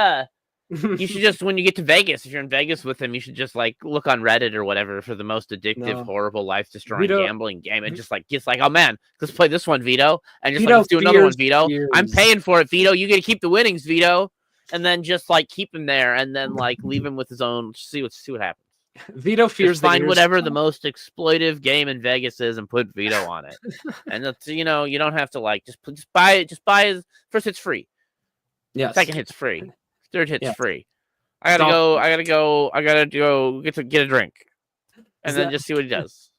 you should just, when you get to Vegas, if you're in Vegas with him, you should just look on Reddit or whatever for the most addictive, horrible, life-destroying gambling game, and just oh man, let's play this one, Vito, and just let's do another one, Vito. I'm paying for it, Vito. You get to keep the winnings, Vito, and then just keep him there, and then leave him with his own. See what happens. Vito fears. Just find whatever the most exploitive game in Vegas is and put Vito on it, and that's you don't have to just buy it. Just buy his first hit's free. Yeah. Second hit's free. Third hit's free. I gotta go get a drink, and then just see what he does.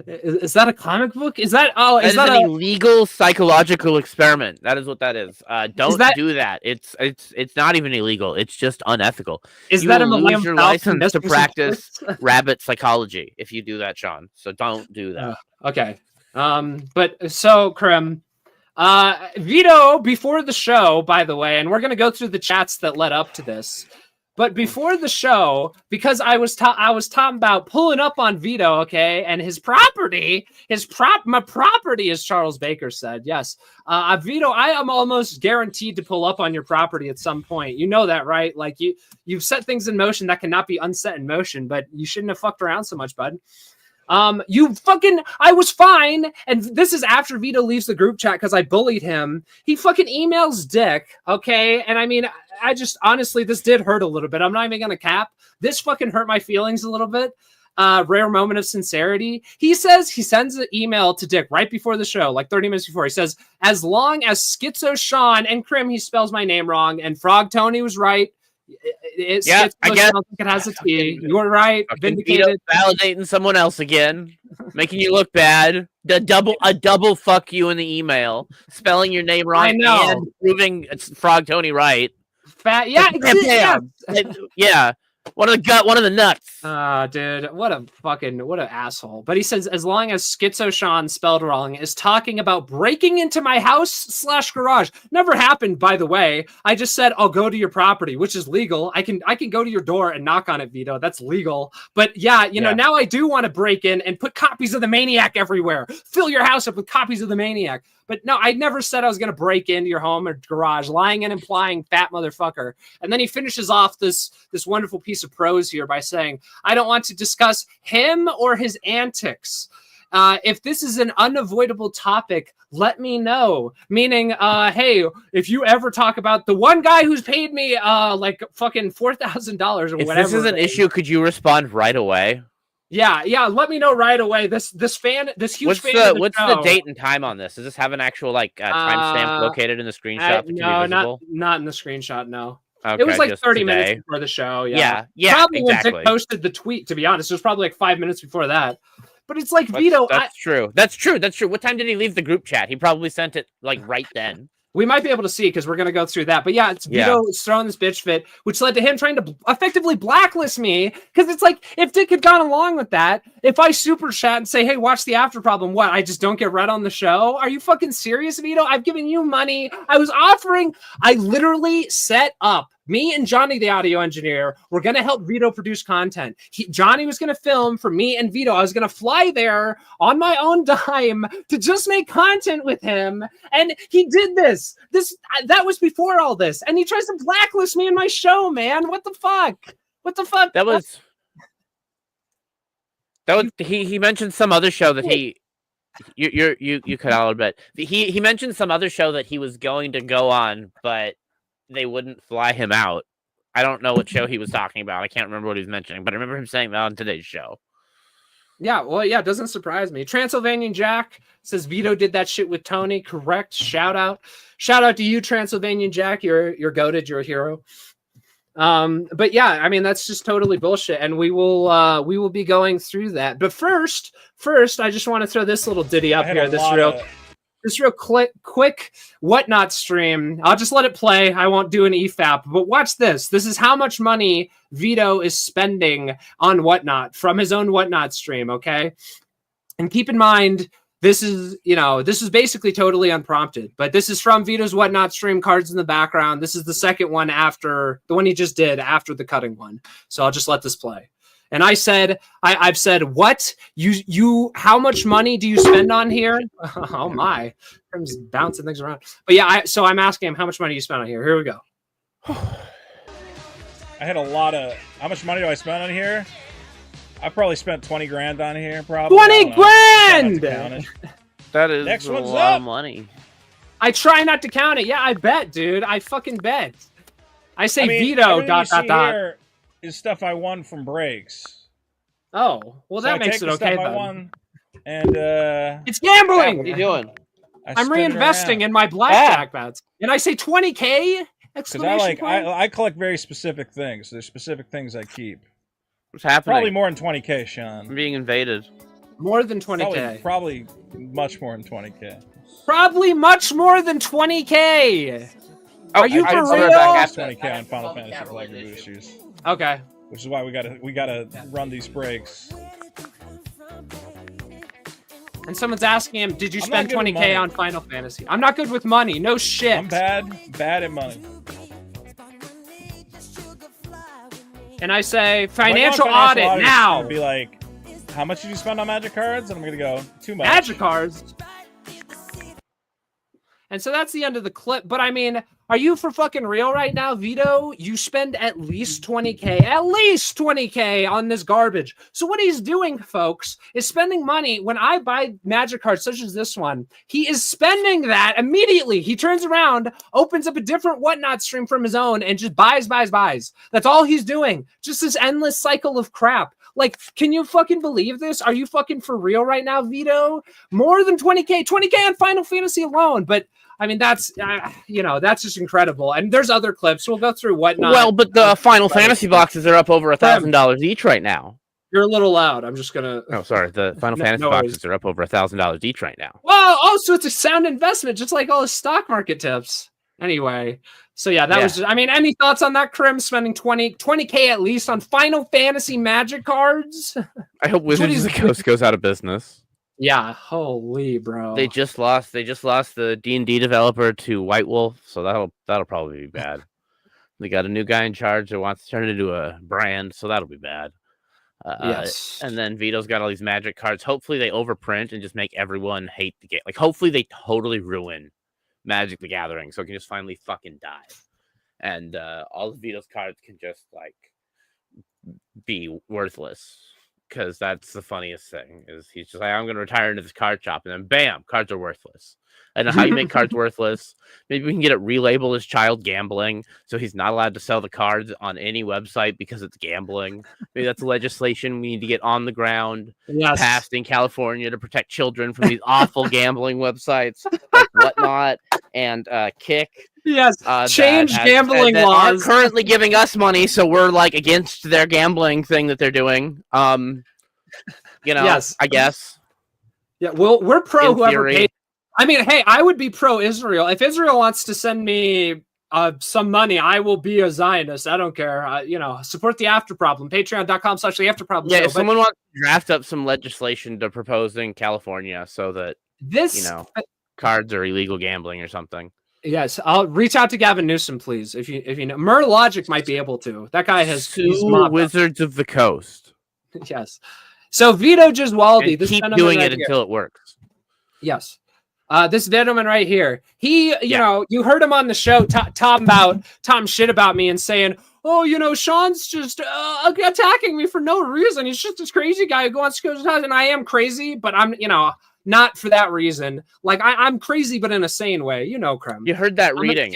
Is that a comic book? Is that an illegal psychological experiment? That is what that is. Don't do that. It's not even illegal. It's just unethical. Is you that a lose your license to practice rabbit psychology if you do that, Sean? So don't do that. Okay. But so Krim. Vito, before the show, by the way, and we're going to go through the chats that led up to this, but before the show, because I was talking about pulling up on Vito, okay, and his property, my property, as Charles Baker said, yes, Vito, I am almost guaranteed to pull up on your property at some point. You know that, right? You've set things in motion that cannot be unset in motion, but you shouldn't have fucked around so much, bud. I was fine. And this is after Vito leaves the group chat because I bullied him. He fucking emails Dick. Okay. And I mean, I just honestly, this did hurt a little bit. I'm not even going to cap. This fucking hurt my feelings a little bit. rare moment of sincerity. He says he sends an email to Dick right before the show, like 30 minutes before. He says, as long as Schizo Sean and Krim, he spells my name wrong, and Frog Tony was right. Yeah, I guess it has a T. You were right. Vindicated. Validating someone else again, making you look bad. A double fuck you in the email, spelling your name wrong, I know. and proving it's Frog Tony right. Fat, yeah, Yeah. One of the nuts. Dude, what an asshole. But he says, as long as Schizo Sean, spelled wrong, is talking about breaking into my house / garage. Never happened, by the way. I just said, I'll go to your property, which is legal. I can go to your door and knock on it, Vito. That's legal. But yeah, you know, now I do want to break in and put copies of The Maniac everywhere. Fill your house up with copies of The Maniac. But no, I never said I was going to break into your home or garage, lying and implying fat motherfucker. And then he finishes off this wonderful piece of prose here by saying, I don't want to discuss him or his antics. If this is an unavoidable topic, let me know. Meaning, hey, if you ever talk about the one guy who's paid me like fucking $4,000 or whatever. If this is an issue, could you respond right away? Yeah, let me know right away. This huge fan. What's the date and time on this? Does this have an actual timestamp located in the screenshot? No, not in the screenshot. No. Okay, it was like 30 minutes before the show. Yeah, probably exactly. when Dick posted the tweet. To be honest, it was probably like 5 minutes before that. But it's like, Vito. That's true. That's true. What time did he leave the group chat? He probably sent it like right then. We might be able to see because we're going to go through that. But yeah, it's Vito throwing this bitch fit, which led to him trying to effectively blacklist me. Because it's like, if Dick had gone along with that, if I super chat and say, hey, watch the after problem, what? I just don't get read on the show? Are you fucking serious, Vito? I've given you money. I literally set up. Me and Johnny, the audio engineer, were going to help Vito produce content. Johnny was going to film for me and Vito. I was going to fly there on my own dime to just make content with him. And he did this. That was before all this. And he tries to blacklist me in my show, man. What the fuck? He mentioned some other show that you cut out a little bit. He mentioned some other show that he was going to go on, but they wouldn't fly him out. I don't know what show he was talking about. I can't remember what he was mentioning, but I remember him saying that on today's show. Yeah, well, yeah, it doesn't surprise me. Transylvanian Jack says Vito did that shit with Tony. Correct. Shout out to you, Transylvanian Jack. You're goated. You're a hero. But yeah, I mean, that's just totally bullshit, and we will be going through that. But first, I just want to throw this little ditty up here. This real quick Whatnot stream. I'll just let it play. I won't do an EFAP, but watch this. This is how much money Vito is spending on Whatnot from his own Whatnot stream, okay? And keep in mind, this is basically totally unprompted, but this is from Vito's Whatnot stream, cards in the background. This is the second one after the one he just did after the cutting one. So I'll just let this play. And I've said, what? How much money do you spend on here? Oh my, I'm just bouncing things around. But yeah, so I'm asking him, how much money do you spend on here? Here we go. I had how much money do I spend on here? I probably spent 20 grand on here, probably. 20 grand! That is Next one's a lot up. of money. I try not to count it. Yeah, I bet, dude. I fucking bet. I say Vito, ... Here is stuff I won from breaks. Oh, well, that makes it okay, I won, and it's gambling. What are you doing? I'm reinvesting in my blackjack bets, and I say 20K. Because I collect very specific things. There's specific things I keep. What's happening? Probably more than 20K, Sean. I'm being invaded. More than 20K. Probably much more than 20K. Probably much more than 20K. Are you for real? I 20K on Final Fantasy Flag boosters. Okay. Which is why we gotta run these breaks. And someone's asking him, did you spend 20K on Final Fantasy? I'm not good with money. No shit. I'm bad at money. And I say, financial audit now. Be like, how much did you spend on magic cards? And I'm gonna go, too much. Magic cards? And so that's the end of the clip. But I mean, are you for fucking real right now, Vito? You spend at least 20K on this garbage. So what he's doing, folks, is spending money. When I buy magic cards such as this one, he is spending that immediately. He turns around, opens up a different Whatnot stream from his own, and just buys. That's all he's doing. Just this endless cycle of crap. Like, can you fucking believe this? Are you fucking for real right now, Vito? More than 20K on Final Fantasy alone. But I mean, that's that's just incredible. And there's other clips. We'll go through whatnot. Well, but the Final Fantasy boxes are up over $1,000 each right now. You're a little loud. I'm just gonna. Oh, sorry. The Final Fantasy boxes are up over $1,000 each right now. Well, also it's a sound investment, just like all the stock market tips. Anyway, so yeah, that was just, I mean, any thoughts on that, Krim? Spending 20K at least on Final Fantasy Magic cards? I hope Wizards of the Coast goes out of business. Yeah, holy bro. They just lost the D&D developer to White Wolf, so that'll probably be bad. They got a new guy in charge that wants to turn it into a brand, so that'll be bad. Yes. And then Vito's got all these Magic cards. Hopefully they overprint and just make everyone hate the game. Like, hopefully they totally ruin Magic the Gathering so it can just finally fucking die. And all of Vito's cards can just, like, be worthless. Because that's the funniest thing, is he's just like, I'm going to retire into this card shop, and then bam, cards are worthless. I don't know how you make cards worthless. Maybe we can get it relabeled as child gambling, so he's not allowed to sell the cards on any website because it's gambling. Maybe that's legislation we need to get on the ground, passed in California to protect children from these awful gambling websites, like Whatnot and Kick. Yes, change gambling laws. Aren't currently giving us money, so we're like against their gambling thing that they're doing. Yes. I guess. Yeah, well, we're pro In whoever theory. pays. I mean, hey, I would be pro Israel. If Israel wants to send me some money, I will be a Zionist. I don't care. Support the After Problem. Patreon.com/the After Problem. Yeah, if someone wants to draft up some legislation to propose in California so that cards are illegal gambling or something. Yes, I'll reach out to Gavin Newsom, please. If you know, Logic might be able to. That guy has Wizards of the Coast. Yes. So Vito Giswaldi, keep doing it until it works. Yes. This gentleman right here, you heard him on the show Tom shit about me and saying, oh, Sean's just attacking me for no reason. He's just this crazy guy who wants to go to his house, and I am crazy, but I'm, not for that reason. Like I'm crazy, but in a sane way, Krem. You heard that reading.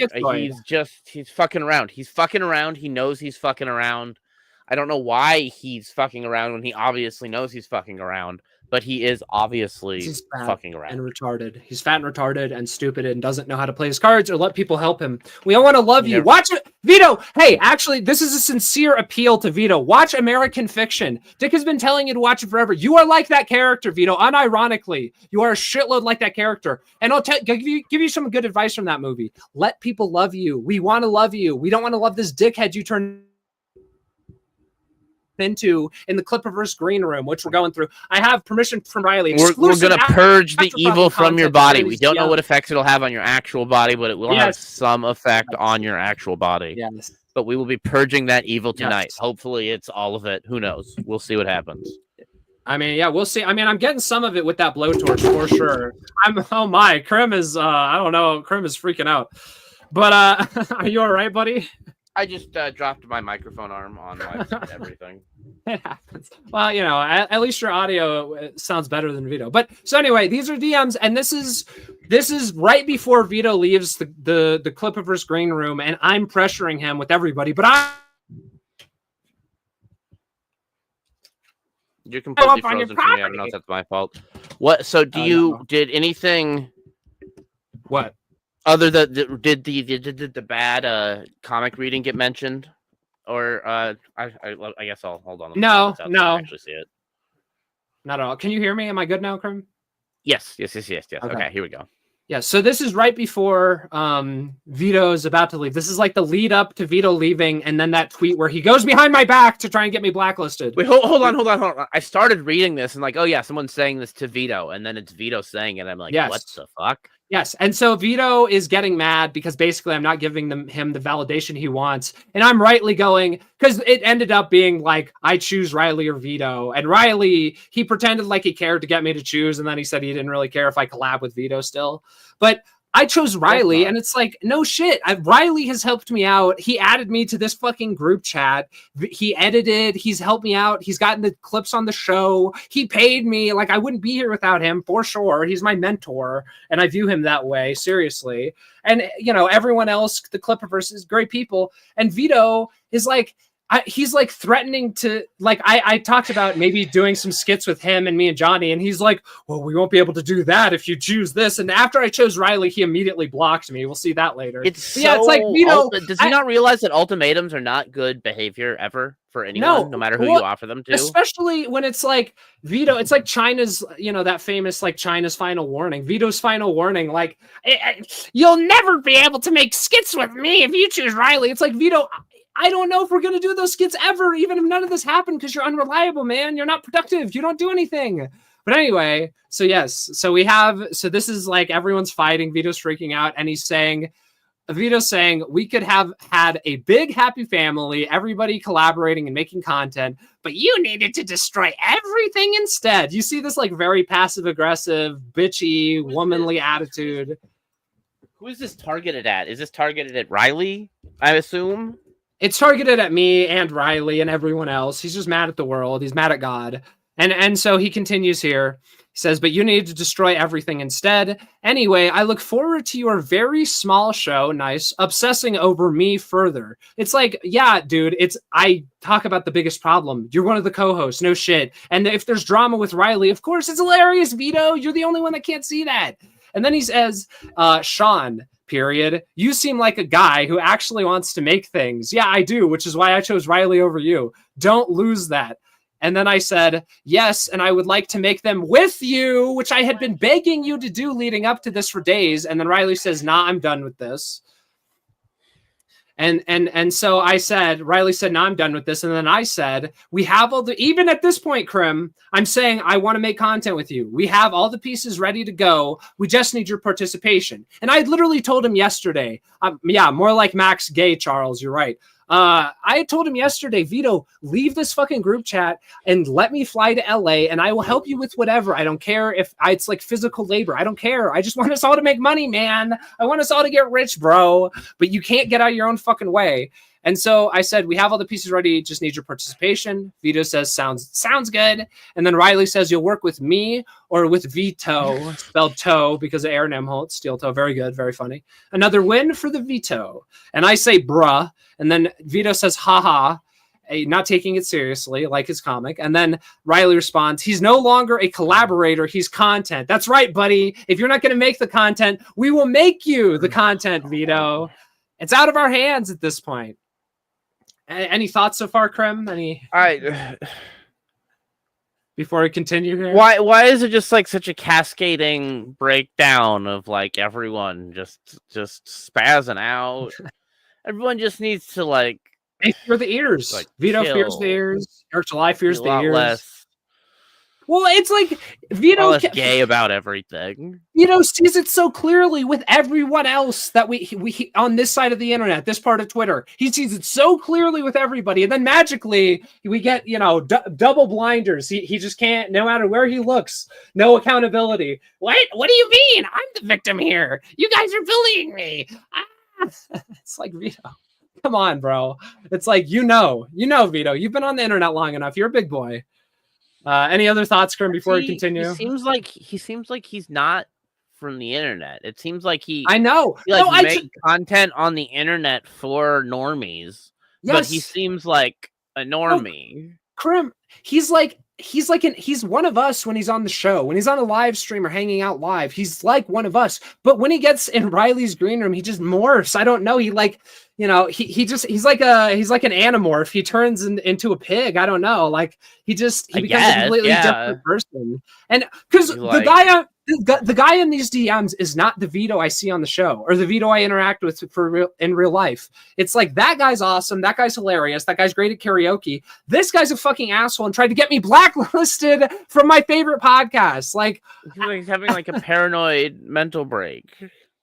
He's fucking around. He's fucking around. He knows he's fucking around. I don't know why he's fucking around when he obviously knows he's fucking around, but he is obviously fucking around. And retarded. He's fat and retarded and stupid and doesn't know how to play his cards or let people help him. We all want to love you. Watch it. Vito, hey, actually, this is a sincere appeal to Vito. Watch American Fiction. Dick has been telling you to watch it forever. You are like that character, Vito. Unironically, you are a shitload like that character. And I'll give you some good advice from that movie. Let people love you. We want to love you. We don't want to love this dickhead you turn into in the Clipperverse green room, which we're going through. I have permission from Riley. We're going to purge the evil from your body. We don't know what effects it'll have on your actual body, but it will have some effect on your actual body. Yes. But we will be purging that evil tonight. Yes. Hopefully it's all of it. Who knows? We'll see what happens. I mean, yeah, we'll see. I mean, I'm getting some of it with that blowtorch for sure. Krim is I don't know, Krim is freaking out. But are you all right, buddy? I just dropped my microphone arm on my everything. It happens. Well, at least your audio sounds better than Vito. But so anyway, these are DMs, and this is right before Vito leaves the Clipperverse green room, and I'm pressuring him with everybody. But you're completely frozen for me. I don't know if that's my fault. What? So did anything? What? Other than did the bad comic reading get mentioned, or I guess I'll hold on. No. Actually see it. Not at all. Can you hear me? Am I good now, Krim? Yes. Okay, here we go. Yeah. So this is right before Vito is about to leave. This is like the lead up to Vito leaving, and then that tweet where he goes behind my back to try and get me blacklisted. Wait, hold on. I started reading this and like, oh yeah, someone's saying this to Vito, and then it's Vito saying it. I'm like, what the fuck? Yes, and so Vito is getting mad because basically I'm not giving him the validation he wants, and I'm rightly going, because it ended up being like, I choose Riley or Vito, and Riley, he pretended like he cared to get me to choose, and then he said he didn't really care if I collab with Vito still, but I chose Riley, and it's like, no shit. Riley has helped me out. He added me to this fucking group chat. He edited. He's helped me out. He's gotten the clips on the show. He paid me. Like, I wouldn't be here without him, for sure. He's my mentor, and I view him that way, seriously. And, everyone else, the Clipperverse is great people. And Vito is like, he's like threatening to like I talked about maybe doing some skits with him and me and Johnny, and he's like, well, we won't be able to do that if you choose this. And after I chose Riley, he immediately blocked me. We'll see that later. It's yeah, it's like, you know, does he not realize that ultimatums are not good behavior ever for anyone, no matter who you offer them to? Especially when it's like VITO, it's like China's, you know, that famous like China's final warning, VITO's final warning, like you'll never be able to make skits with me if you choose Riley. It's like, VITO, I don't know if we're going to do those skits ever, even if none of this happened, because you're unreliable, man. You're not productive. You don't do anything. But anyway, so yes, so this is like everyone's fighting. VITO's freaking out, and VITO's saying we could have had a big happy family, everybody collaborating and making content, but you needed to destroy everything instead. You see this like very passive aggressive, bitchy, womanly attitude. Who is this targeted at? Is this targeted at Riley, I assume? It's targeted at me and Riley and everyone else. He's just mad at the world. He's mad at God. And so he continues here. He says, but you need to destroy everything instead. Anyway, I look forward to your very small show, nice, obsessing over me further. It's like, yeah, dude, I talk about the biggest problem. You're one of the co-hosts, no shit. And if there's drama with Riley, of course, it's hilarious, VITO. You're the only one that can't see that. And then he says, Sean, period, you seem like a guy who actually wants to make things. Yeah, I do, which is why I chose Riley over you. Don't lose that. And then I said, yes, and I would like to make them with you, which I had been begging you to do leading up to this for days. And then Riley says, nah, I'm done with this. And so I said, Riley said, no, I'm done with this. And then I said, we have even at this point, Krim, I'm saying I want to make content with you. We have all the pieces ready to go. We just need your participation. And I literally told him yesterday, yeah, more like Max Gay, Charles, you're right. I told him yesterday, VITO, leave this fucking group chat and let me fly to LA and I will help you with whatever. I don't care if it's like physical labor. I don't care. I just want us all to make money, man. I want us all to get rich, bro. But you can't get out of your own fucking way. And so I said, we have all the pieces ready. Just need your participation. VITO says, sounds good. And then Riley says, you'll work with me or with VITO, spelled toe because of Aaron Emholt, steel toe. Very good. Very funny. Another win for the VITO. And I say, bruh. And then VITO says, haha, not taking it seriously, like his comic. And then Riley responds, he's no longer a collaborator. He's content. That's right, buddy. If you're not going to make the content, we will make you the content, VITO. It's out of our hands at this point. Any thoughts so far, Krim? Before we continue here? Why is it just like such a cascading breakdown of like everyone just spazzing out? Everyone just needs to like they fear the ears. Like, VITO fears the ears. Eric July fears the ears. Less. Well, it's like VITO less gay about everything. VITO sees it so clearly with everyone else that we on this side of the internet, this part of Twitter. He sees it so clearly with everybody, and then magically we get double blinders. He just can't, no matter where he looks, no accountability. What do you mean? I'm the victim here. You guys are bullying me. It's like, VITO, come on, bro. It's like VITO. You've been on the internet long enough. You're a big boy. Any other thoughts, Krim, before we continue? He seems like he's not from the internet. It seems like I know. He makes content on the internet for normies. Yes. But he seems like a normie. Krim, he's one of us when he's on the show. When he's on a live stream or hanging out live, he's like one of us. But when he gets in Riley's green room, he just morphs. I don't know. He's like an animorph. He turns into a pig. I don't know. Like he becomes a completely different person. And because the guy in these DMs is not the VITO I see on the show or the VITO I interact with in real life. It's like, that guy's awesome. That guy's hilarious. That guy's great at karaoke. This guy's a fucking asshole and tried to get me blacklisted from my favorite podcast. Like he's having like a paranoid mental break.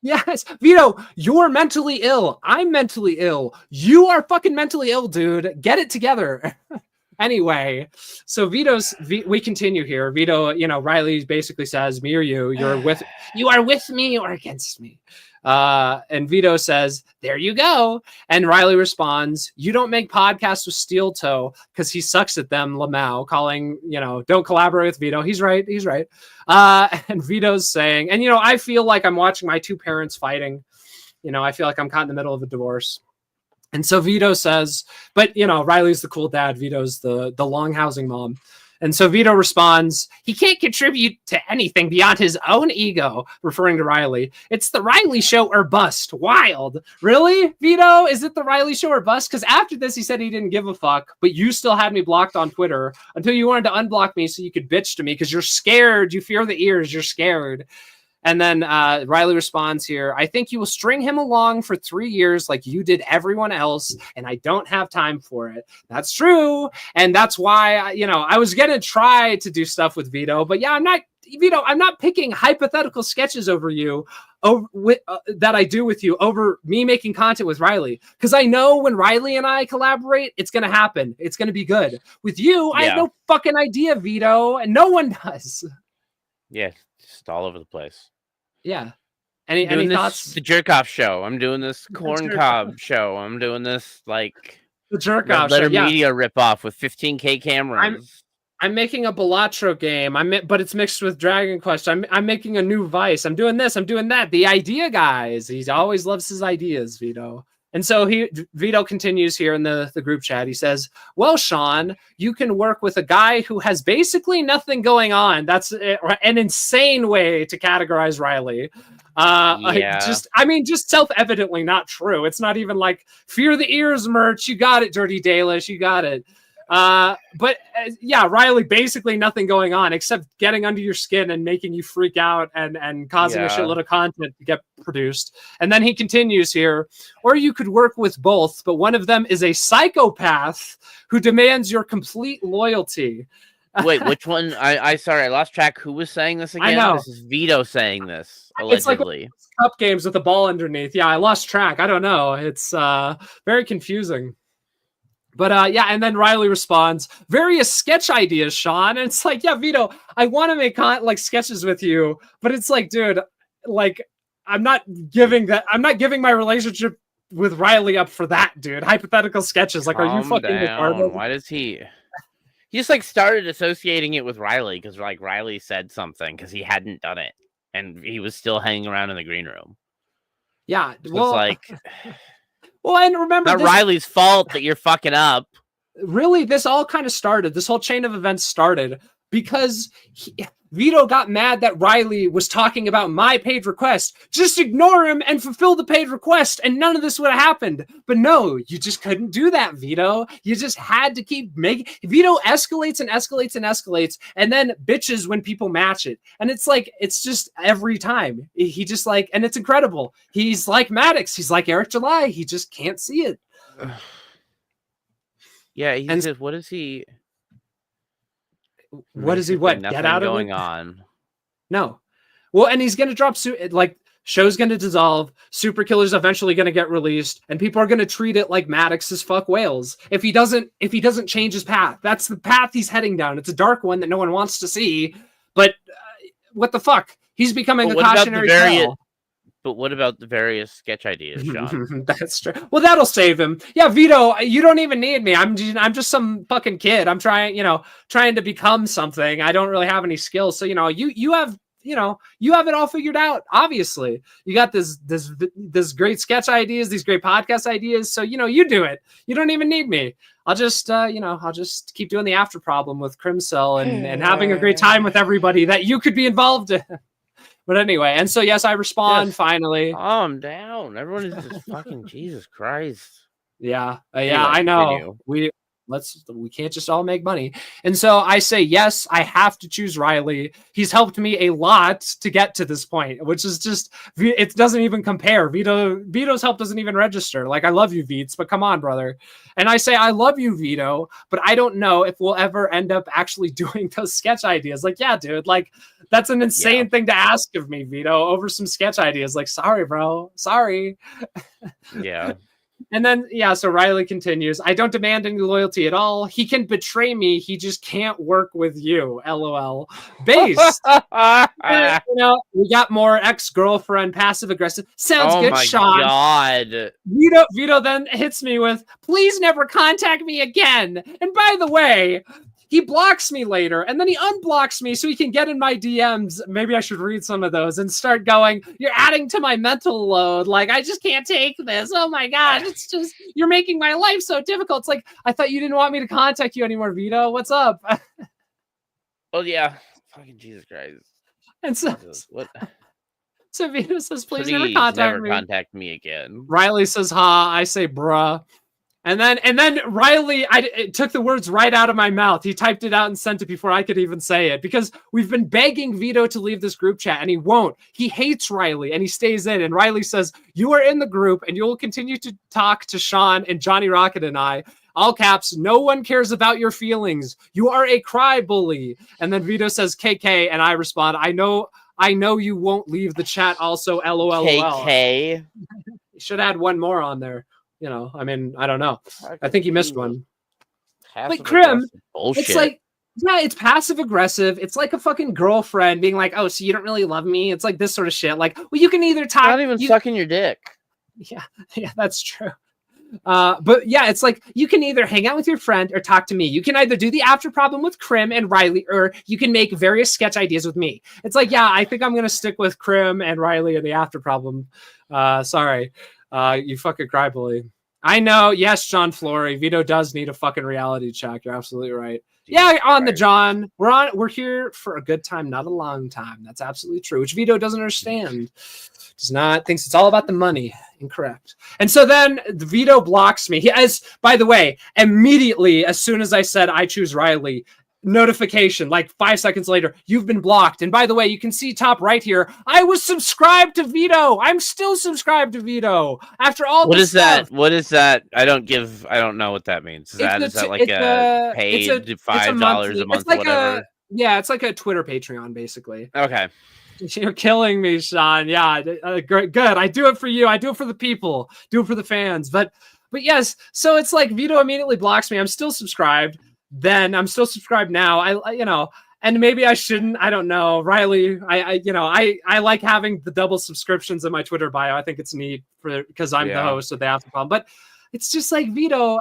Yes, VITO, you're mentally ill. I'm mentally ill. You are fucking mentally ill, dude. Get it together. Anyway, so we continue here. VITO, Riley basically says, me or you, you are with me or against me. And VITO says, there you go. And Riley responds, you don't make podcasts with Steel Toe because he sucks at them, Lamau, calling, don't collaborate with VITO. He's right. And VITO's saying, and, I feel like I'm watching my two parents fighting. I feel like I'm caught in the middle of a divorce. And so Vito says, but Riley's the cool dad. Vito's the long housing mom. And so Vito responds, he can't contribute to anything beyond his own ego, referring to Riley. It's the Riley show or bust. Wild. Really, Vito? Is it the Riley show or bust? Because after this, he said he didn't give a fuck, but you still had me blocked on Twitter until you wanted to unblock me so you could bitch to me because you're scared. You fear the ears. You're scared. And then Riley responds here, I think you will string him along for 3 years like you did everyone else, and I don't have time for it. That's true. And that's why, I was going to try to do stuff with Vito, but yeah, I'm not picking hypothetical sketches over you that I do with you over me making content with Riley. Because I know when Riley and I collaborate, it's going to happen. It's going to be good. With you, I have no fucking idea, Vito, and no one does. Yeah, just all over the place. Yeah. Any thoughts? The jerk off show. I'm doing this corn cob show. I'm doing this the jerk off show. Yeah. Media ripoff with 15K cameras. I'm making a Balatro game. but it's mixed with Dragon Quest. I'm making a new Vice. I'm doing this. I'm doing that. The idea guys. He always loves his ideas, Vito. And so Vito continues here in the group chat. He says, well, Sean, you can work with a guy who has basically nothing going on. That's an insane way to categorize Riley. Just self-evidently not true. It's not even like Fear the Ears merch. You got it, Dirty Dalish. You got it. Riley, basically nothing going on except getting under your skin and making you freak out and causing a shitload of content to get produced. And then he continues here, or you could work with both, but one of them is a psychopath who demands your complete loyalty. Wait, which one? Sorry, I lost track. Who was saying this again? I know. This is Vito saying this, allegedly. It's like cup games with the ball underneath. Yeah, I lost track. I don't know. It's very confusing. But and then Riley responds, various sketch ideas, Sean. And it's like, yeah, Vito, I want to make sketches with you, but it's like, dude, I'm not giving my relationship with Riley up for that, dude. Hypothetical sketches. Are you fucking retarded? Why does he just started associating it with Riley because Riley said something because he hadn't done it and he was still hanging around in the green room. Yeah. So it's well, and remember, not Riley's fault that you're fucking up. Really, this all kind of started. This whole chain of events started because Vito got mad that Riley was talking about my paid request. Just ignore him and fulfill the paid request, and none of this would have happened. But no, you just couldn't do that, Vito. You just had to keep making. Vito escalates and escalates and escalates, and then bitches when people match it. And it's just every time. He just and it's incredible. He's like Maddox. He's like Eric July. He just can't see it. Yeah, he says, what is he? What is he? What? Nothing Get out of going it? on? No. Well, and he's going to drop show's going to dissolve. Super Killer's eventually going to get released, and people are going to treat it like Maddox is fuck whales. If he doesn't change his path, that's the path he's heading down. It's a dark one that no one wants to see. But what the fuck? He's becoming a cautionary tale. But what about the various sketch ideas, John? That's true. Well, that'll save him. Yeah, Vito, you don't even need me. I'm just some fucking kid. I'm trying to become something. I don't really have any skills. So, you have it all figured out. Obviously, you got this great sketch ideas, these great podcast ideas. So, you do it. You don't even need me. I'll just keep doing the after problem with Crimcell and having a great time with everybody that you could be involved in. But anyway, and so yes, I respond finally. Calm down. Everyone is just fucking Jesus Christ. Yeah, I know. We can't just all make money. And so I say, yes, I have to choose Riley. He's helped me a lot to get to this point, which is just, it doesn't even compare. Vito's help doesn't even register. I love you, Veets, but come on, brother. And I say, I love you, Vito, but I don't know if we'll ever end up actually doing those sketch ideas. Yeah, dude, that's an insane thing to ask of me, Vito, over some sketch ideas. Sorry, bro. Sorry. Yeah. And then, so Riley continues, I don't demand any loyalty at all. He can betray me. He just can't work with you. LOL. Based. We got more ex-girlfriend, passive-aggressive. Sounds good, Sean. God. Vito then hits me with, please never contact me again. And by the way, he blocks me later, and then he unblocks me so he can get in my DMs. Maybe I should read some of those and start going, you're adding to my mental load. Like, I just can't take this. Oh my gosh, it's just, you're making my life so difficult. It's like, I thought you didn't want me to contact you anymore, Vito. What's up? Well, yeah. Fucking Jesus Christ. And so, What? so Vito says, please never contact me again. Riley says, ha. I say, bruh. And then Riley, it took the words right out of my mouth. He typed it out and sent it before I could even say it, because we've been begging Vito to leave this group chat and he won't. He hates Riley and he stays in. And Riley says, you are in the group and you will continue to talk to Sean and Johnny Rocket and I. All caps, no one cares about your feelings. You are a cry bully. And then Vito says KK and I respond, I know you won't leave the chat also, LOL. KK. You should add one more on there. You know, I mean, I don't know. I think you missed one. Like Krim, it's like, yeah, it's passive aggressive. It's like a fucking girlfriend being like, oh, so you don't really love me? It's like this sort of shit. Like, well, you can either talk. Not even sucking your dick. Yeah, that's true. But yeah, it's like you can either hang out with your friend or talk to me. You can either do the after problem with Krim and Riley, or you can make various sketch ideas with me. It's like, yeah, I think I'm gonna stick with Krim and Riley and the after problem. Sorry. You fucking cry bully. I know. Yes, John Flory. Vito does need a fucking reality check. You're absolutely right. Yeah, on the John. We're here for a good time, not a long time. That's absolutely true. Which Vito doesn't understand. Thinks it's all about the money. Incorrect. And so then the Vito blocks me. By the way, immediately as soon as I said I choose Riley, notification like 5 seconds later, you've been blocked. And by the way, you can see top right here, I was subscribed to Vito. I'm still subscribed to Vito after all what this is stuff. That what is that? I don't know what that means. Is that like a paid $5 a month, like whatever? It's like a Twitter Patreon basically. Okay. You're killing me, Sean. Yeah, good. I do it for you. I do it for the people. Do it for the fans. But yes, so it's like Vito immediately blocks me. I'm still subscribed. Then I'm still subscribed now. And maybe I shouldn't. I don't know. Riley, I like having the double subscriptions in my Twitter bio. I think it's neat because I'm the host of the After Problem. But it's just like, Vito,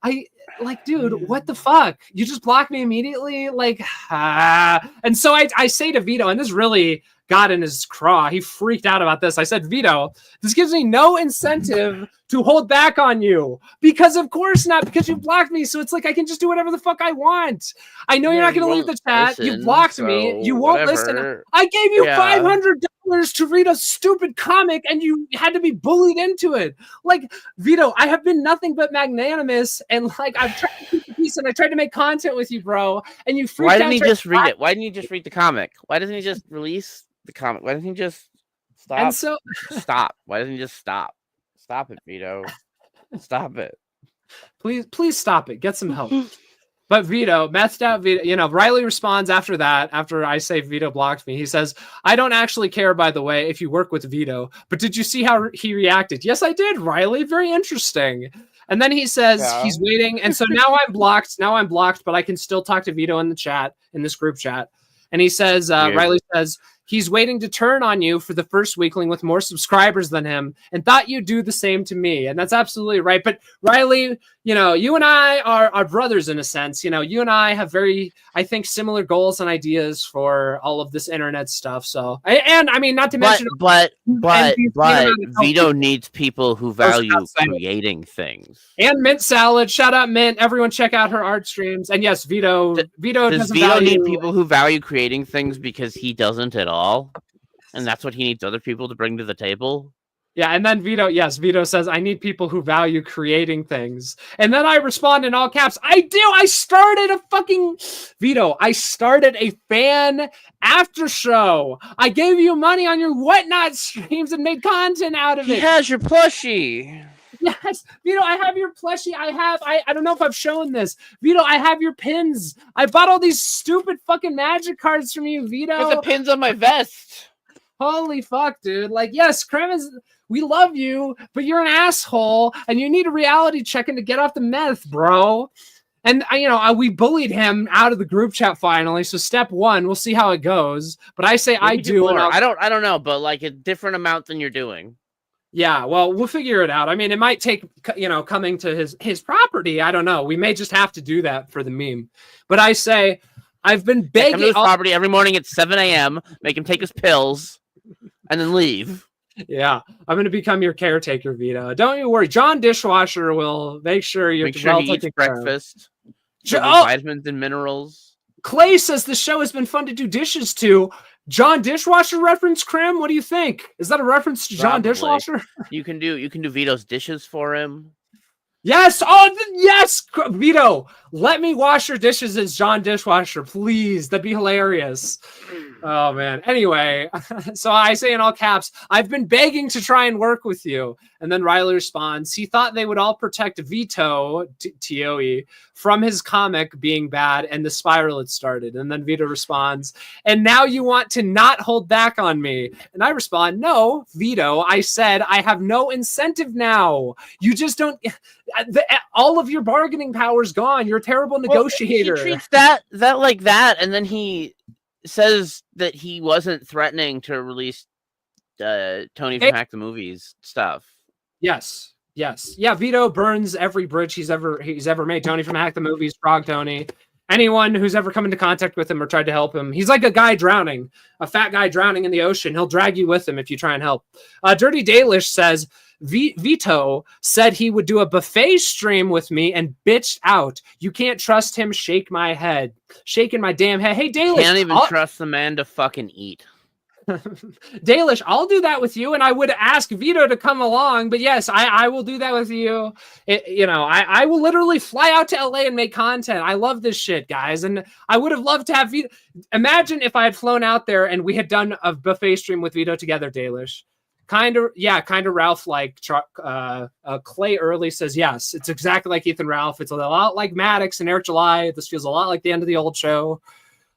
I like, dude, what the fuck? You just blocked me immediately? Like, and so I say to Vito, and this really got in his craw. He freaked out about this. I said, Vito, this gives me no incentive to hold back on you, because of course not, because you blocked me. So it's like I can just do whatever the fuck I want. I know you're not going to leave the chat. You blocked me. You won't listen. I gave you $500 to read a stupid comic and you had to be bullied into it. Like, Vito, I have been nothing but magnanimous, and like I've tried to keep the peace and I tried to make content with you, bro. And you freaked out. Why didn't he just read it? Why didn't you just read the comic? Why doesn't he just release the comic? Why doesn't he just stop? And so stop. Why doesn't he just stop? Stop it, Vito. Stop it. Please stop it. Get some help. But Vito, methed out Vito, Riley responds after that, after I say Vito blocked me. He says, I don't actually care, by the way, if you work with Vito, but did you see how he reacted? Yes, I did, Riley. Very interesting. And then he says he's waiting. And so now I'm blocked. But I can still talk to Vito in the chat, in this group chat. And he says, Riley says, he's waiting to turn on you for the first weekling with more subscribers than him and thought you'd do the same to me. And that's absolutely right. But Riley, you and I are brothers in a sense. You and I have very, I think, similar goals and ideas for all of this internet stuff. So, and I mean, not to mention, but Vito needs people who value creating things. And Mint Salad, shout out Mint. Everyone check out her art streams. And yes, Vito does Vito need people who value creating things because he doesn't at all, and that's what he needs other people to bring to the table. Yeah, and then Vito says, I need people who value creating things. And then I respond in all caps, I do! I started a fan after show. I gave you money on your Whatnot streams and made content out of it. He has your plushie. Yes, Vito, I have your plushie. I don't know if I've shown this. Vito, I have your pins. I bought all these stupid fucking magic cards from you, Vito. Got the pins on my vest. Holy fuck, dude. Like, yes, we love you, but you're an asshole, and you need a reality check-in to get off the meth, bro. And, we bullied him out of the group chat finally, so step one, we'll see how it goes. But I say I do. I don't know, but like a different amount than you're doing. Yeah, well, we'll figure it out. I mean, it might take, coming to his property. I don't know. We may just have to do that for the meme. But I say, I've been Come to begging. his property every morning at 7 a.m., make him take his pills, and then leave. Yeah, I'm going to become your caretaker, Vito. Don't you worry. John Dishwasher will make sure you're Make sure he eats breakfast. Vitamins and minerals. Clay says the show has been fun to do dishes to. John Dishwasher reference, Krim? What do you think? Is that a reference to John Dishwasher? You can do Vito's dishes for him. Yes. Oh, yes, Vito. Let me wash your dishes as John Dishwasher, please. That'd be hilarious. Oh, man. Anyway, so I say in all caps, I've been begging to try and work with you. And then Riley responds, he thought they would all protect Vito, Tioe, from his comic being bad and the spiral had started. And then Vito responds, and now you want to not hold back on me. And I respond, no, Vito, I said I have no incentive now. You just don't... all of your bargaining power's gone. You're a terrible negotiator. He treats that like that, and then he says that he wasn't threatening to release Tony from Hack the Movies stuff. Yes. Yeah, Vito burns every bridge he's ever made. Tony from Hack the Movies, Frog Tony, anyone who's ever come into contact with him or tried to help him. He's like a guy drowning, a fat guy drowning in the ocean. He'll drag you with him if you try and help. Dirty Dalish says, Vito said he would do a buffet stream with me and bitched out. You can't trust him. Shake my head. Shaking my damn head. Hey, Dalish. Can't even trust the man to fucking eat. Dalish, I'll do that with you, and I would ask Vito to come along, but yes, I will do that with you. I will literally fly out to LA and make content. I love this shit, guys, and I would have loved to have Vito. Imagine if I had flown out there and we had done a buffet stream with Vito together, Dalish. Kind of Ralph like. Clay Early says, yes, it's exactly like Ethan Ralph. It's a lot like Maddox and Eric July. This feels a lot like the end of the old show.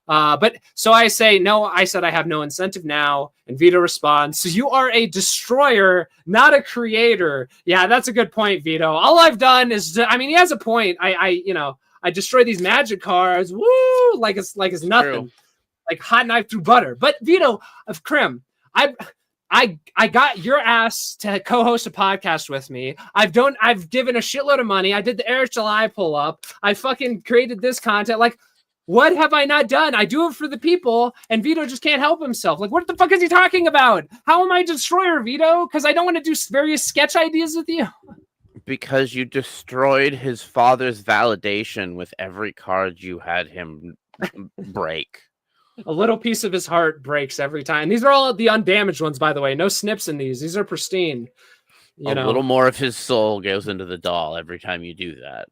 But so I say, no, I said I have no incentive now. And Vito responds, so you are a destroyer, not a creator. Yeah, that's a good point, Vito. All I've done is, he has a point. I destroy these magic cards. Woo! Like it's nothing. True. Like hot knife through butter. But Vito of Krim, I got your ass to co-host a podcast with me. I've given a shitload of money. I did the Eric July pull up. I fucking created this content. Like, what have I not done? I do it for the people, and Vito just can't help himself. Like, what the fuck is he talking about? How am I a destroyer, Vito? Because I don't want to do various sketch ideas with you. Because you destroyed his father's validation with every card you had him break. A little piece of his heart breaks every time. These are all the undamaged ones, by the way. No snips in these. These are pristine. A little more of his soul goes into the doll every time you do that.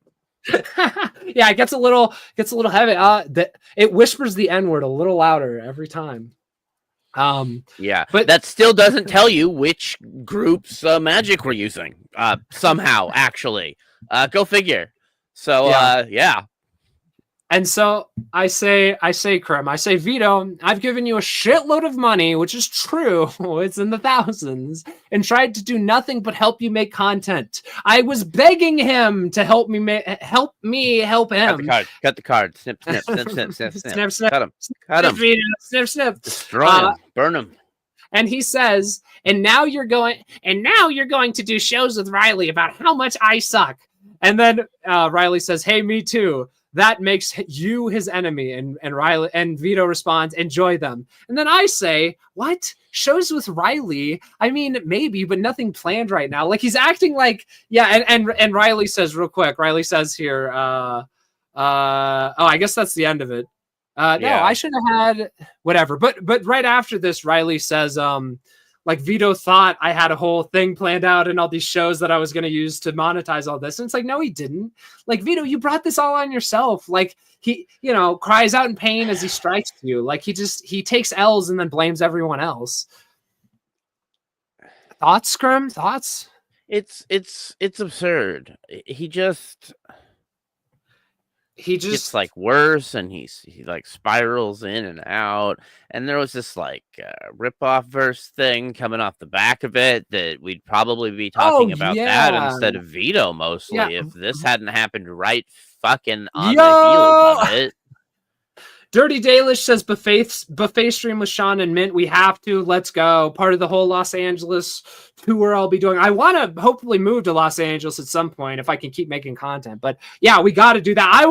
Yeah, it gets a little heavy. It whispers the N-word a little louder every time. Yeah, but that still doesn't tell you which group's magic we're using. Somehow, actually, go figure. So, yeah. And so I say, Krim, Vito, I've given you a shitload of money, which is true. It's in the thousands, and tried to do nothing but help you make content. I was begging him to help me help him. Cut the card. Snip, snip, snip, snip, snip, snip. Snip. Cut him. Snip, snip. Destroy him. Burn him. And he says, and now you're going to do shows with Riley about how much I suck. And then Riley says, hey, me too. That makes you his enemy. And Riley and Vito responds, enjoy them. And then I say, what? Shows with Riley? I mean, maybe, but nothing planned right now. Like, he's acting like, yeah. And Riley says real quick, Riley says here, I guess that's the end of it. No, I should have had whatever. But right after this, Riley says, like, Vito thought I had a whole thing planned out and all these shows that I was going to use to monetize all this. And it's like, no, he didn't. Like, Vito, you brought this all on yourself. Like, he, cries out in pain as he strikes you. Like, he takes L's and then blames everyone else. Thoughts, Scrum? Thoughts? It's absurd. He gets like worse, and he like spirals in and out. And there was this like rip-off verse thing coming off the back of it that we'd probably be talking about that instead of Vito mostly if this hadn't happened right fucking on the heels of it. Dirty Dalish says buffet stream with Sean and Mint. We have to. Let's go. Part of the whole Los Angeles tour I'll be doing. I want to hopefully move to Los Angeles at some point if I can keep making content. But yeah, we got to do that. I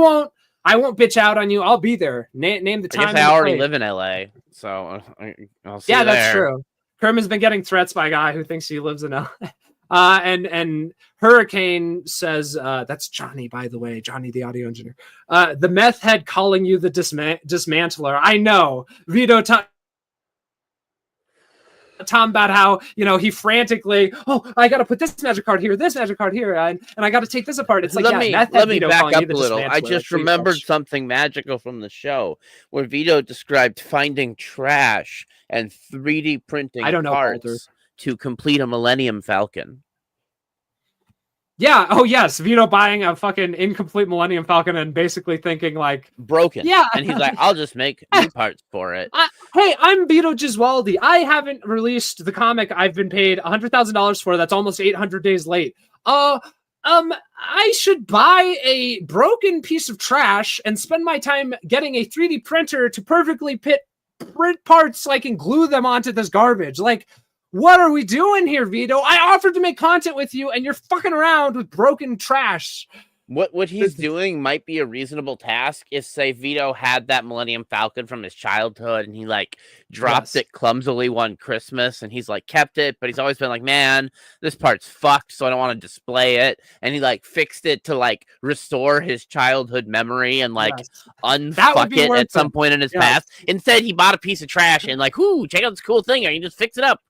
won't bitch out on you. I'll be there. Name the time. I guess I already live in LA, so I'll see you that's there. true. Kerm has been getting threats by a guy who thinks he lives in LA. And Hurricane says, that's Johnny, by the way, Johnny, the audio engineer. The meth head calling you the dismantler. I know. Vito Tom about how, he frantically, I got to put this magic card here, and I got to take this apart. It's like, let me back up a little. I just remembered something magical from the show where Vito described finding trash and 3D printing parts to complete a Millennium Falcon. Yeah. Oh, yes. Vito buying a fucking incomplete Millennium Falcon and basically thinking like broken. Yeah. And he's like, I'll just make new parts for it. Hey, I'm Vito Giswaldi. I haven't released the comic I've been paid $100,000 for. That's almost 800 days late. I should buy a broken piece of trash and spend my time getting a 3D printer to perfectly print parts so I can glue them onto this garbage. Like, what are we doing here, Vito? I offered to make content with you, and you're fucking around with broken trash. What he's doing might be a reasonable task if, say, Vito had that Millennium Falcon from his childhood, and he, like, dropped it clumsily one Christmas, and he's, like, kept it, but he's always been like, man, this part's fucked, so I don't want to display it, and he, like, fixed it to, like, restore his childhood memory and, like, unfuck it at some point in his past. Instead, he bought a piece of trash and, like, ooh, check out this cool thing, and he just fix it up.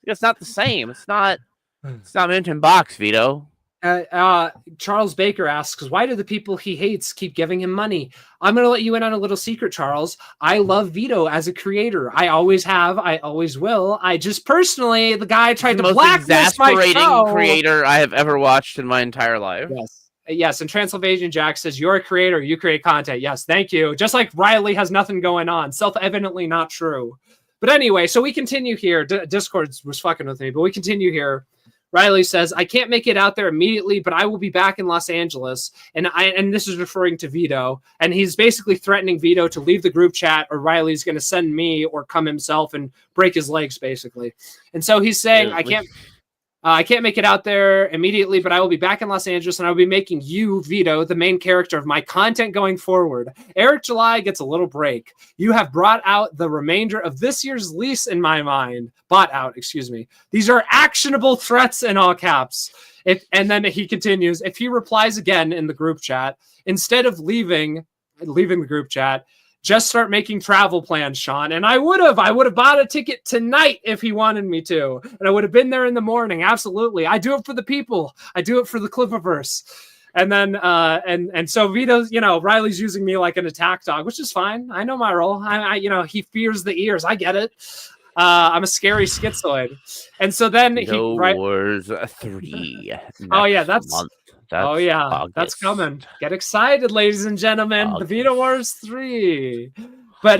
It's not the same. It's not mint in box, Vito. Charles Baker asks, why do the people he hates keep giving him money? I'm going to let you in on a little secret, Charles. I love Vito as a creator. I always have. I always will. I just personally, the guy tried to blacklist my show. Creator I have ever watched in my entire life. Yes, and Transylvanian Jack says, you're a creator. You create content. Yes, thank you. Just like Riley has nothing going on. Self-evidently not true. But anyway, so we continue here. Discord was fucking with me, but we continue here. Riley says, I can't make it out there immediately, but I will be back in Los Angeles. And this is referring to Vito. And he's basically threatening Vito to leave the group chat, or Riley's going to send me or come himself and break his legs, basically. And so he's saying, I can't make it out there immediately, but I will be back in Los Angeles, and I will be making you, Vito, the main character of my content going forward. Eric July gets a little break. You have brought out the remainder of this year's lease in my mind. Bought out, excuse me. These are actionable threats in all caps. And then he continues, if he replies again in the group chat, instead of leaving the group chat, just start making travel plans, Sean. And I would have bought a ticket tonight if he wanted me to. And I would have been there in the morning. Absolutely. I do it for the people. I do it for the Clippiverse. And then, and so Vito's, Riley's using me like an attack dog, which is fine. I know my role. He fears the ears. I get it. I'm a scary schizoid. And so then Wars 3. Oh yeah, that's August. That's coming. Get excited, ladies and gentlemen. The VITO Wars 3. But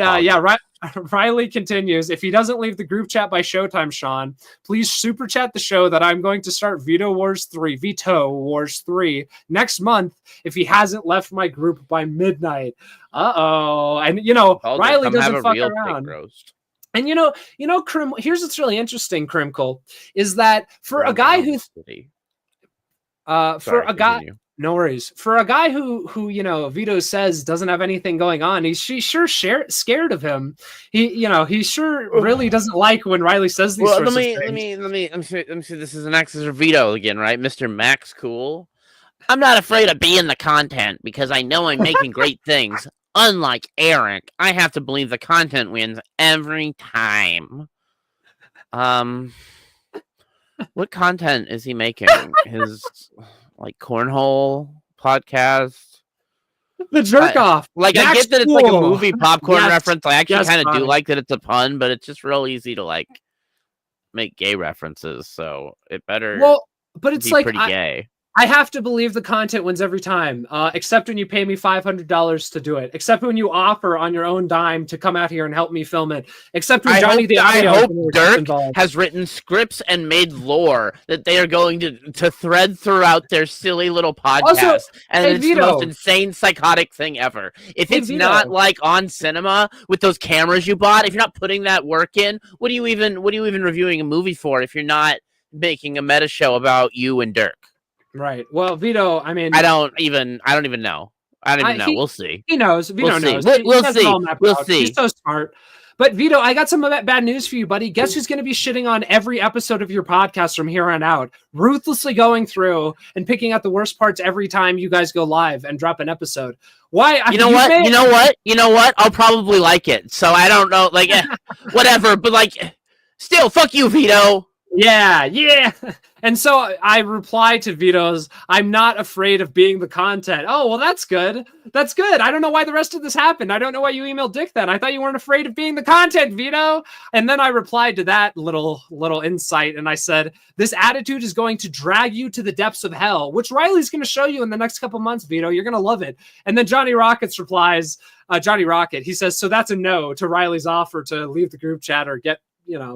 Riley continues. If he doesn't leave the group chat by showtime, Sean, please super chat the show that I'm going to start VITO Wars 3 next month if he hasn't left my group by midnight. And Riley doesn't fuck around. And Krim, here's what's really interesting, Krimkle, is that for a guy who no worries. For a guy who Vito says doesn't have anything going on, she's sure scared of him. He sure really doesn't like when Riley says these sorts of things. Let me see. This is an access for Vito again, right? Mr. Max Cool. I'm not afraid of being the content because I know I'm making great things. Unlike Eric, I have to believe the content wins every time. What content is he making? His cornhole podcast? The jerk off. I get that it's like a movie popcorn reference. I actually kind of do like that it's a pun, but it's just real easy to make gay references. So it better but it's be pretty gay. I have to believe the content wins every time, except when you pay me $500 to do it, except when you offer on your own dime to come out here and help me film it, except when Johnny the I Audio hope Dirk involved. has written scripts and made lore that they are going to thread throughout their silly little podcast, Also, and hey, it's the Vito. most insane, psychotic thing ever. If Hey, it's Vito. not like on cinema with those cameras you bought, if you're not putting that work in, what are you even reviewing a movie for if you're not making a meta show about you and Dirk? Right. Well, Vito, I mean, I don't even know. I don't even know. We'll see. He knows. Vito We'll see. knows. We'll He has it see. all mapped We'll out. see. He's so smart. But Vito, I got some bad news for you, buddy. Guess who's going to be shitting on every episode of your podcast from here on out? Ruthlessly going through and picking out the worst parts every time you guys go live and drop an episode. Why? You know what? I'll probably like it. So I don't know, like, whatever. But like, still, fuck you, Vito. Yeah. And so I reply to Vito's, I'm not afraid of being the content. Oh, well, that's good. That's good. I don't know why the rest of this happened. I don't know why you emailed Dick then. I thought you weren't afraid of being the content, Vito. And then I replied to that little insight, and I said, this attitude is going to drag you to the depths of hell, which Riley's going to show you in the next couple months, Vito. You're going to love it. And then Johnny Rockets replies, Johnny Rocket, he says, so that's a no to Riley's offer to leave the group chat or get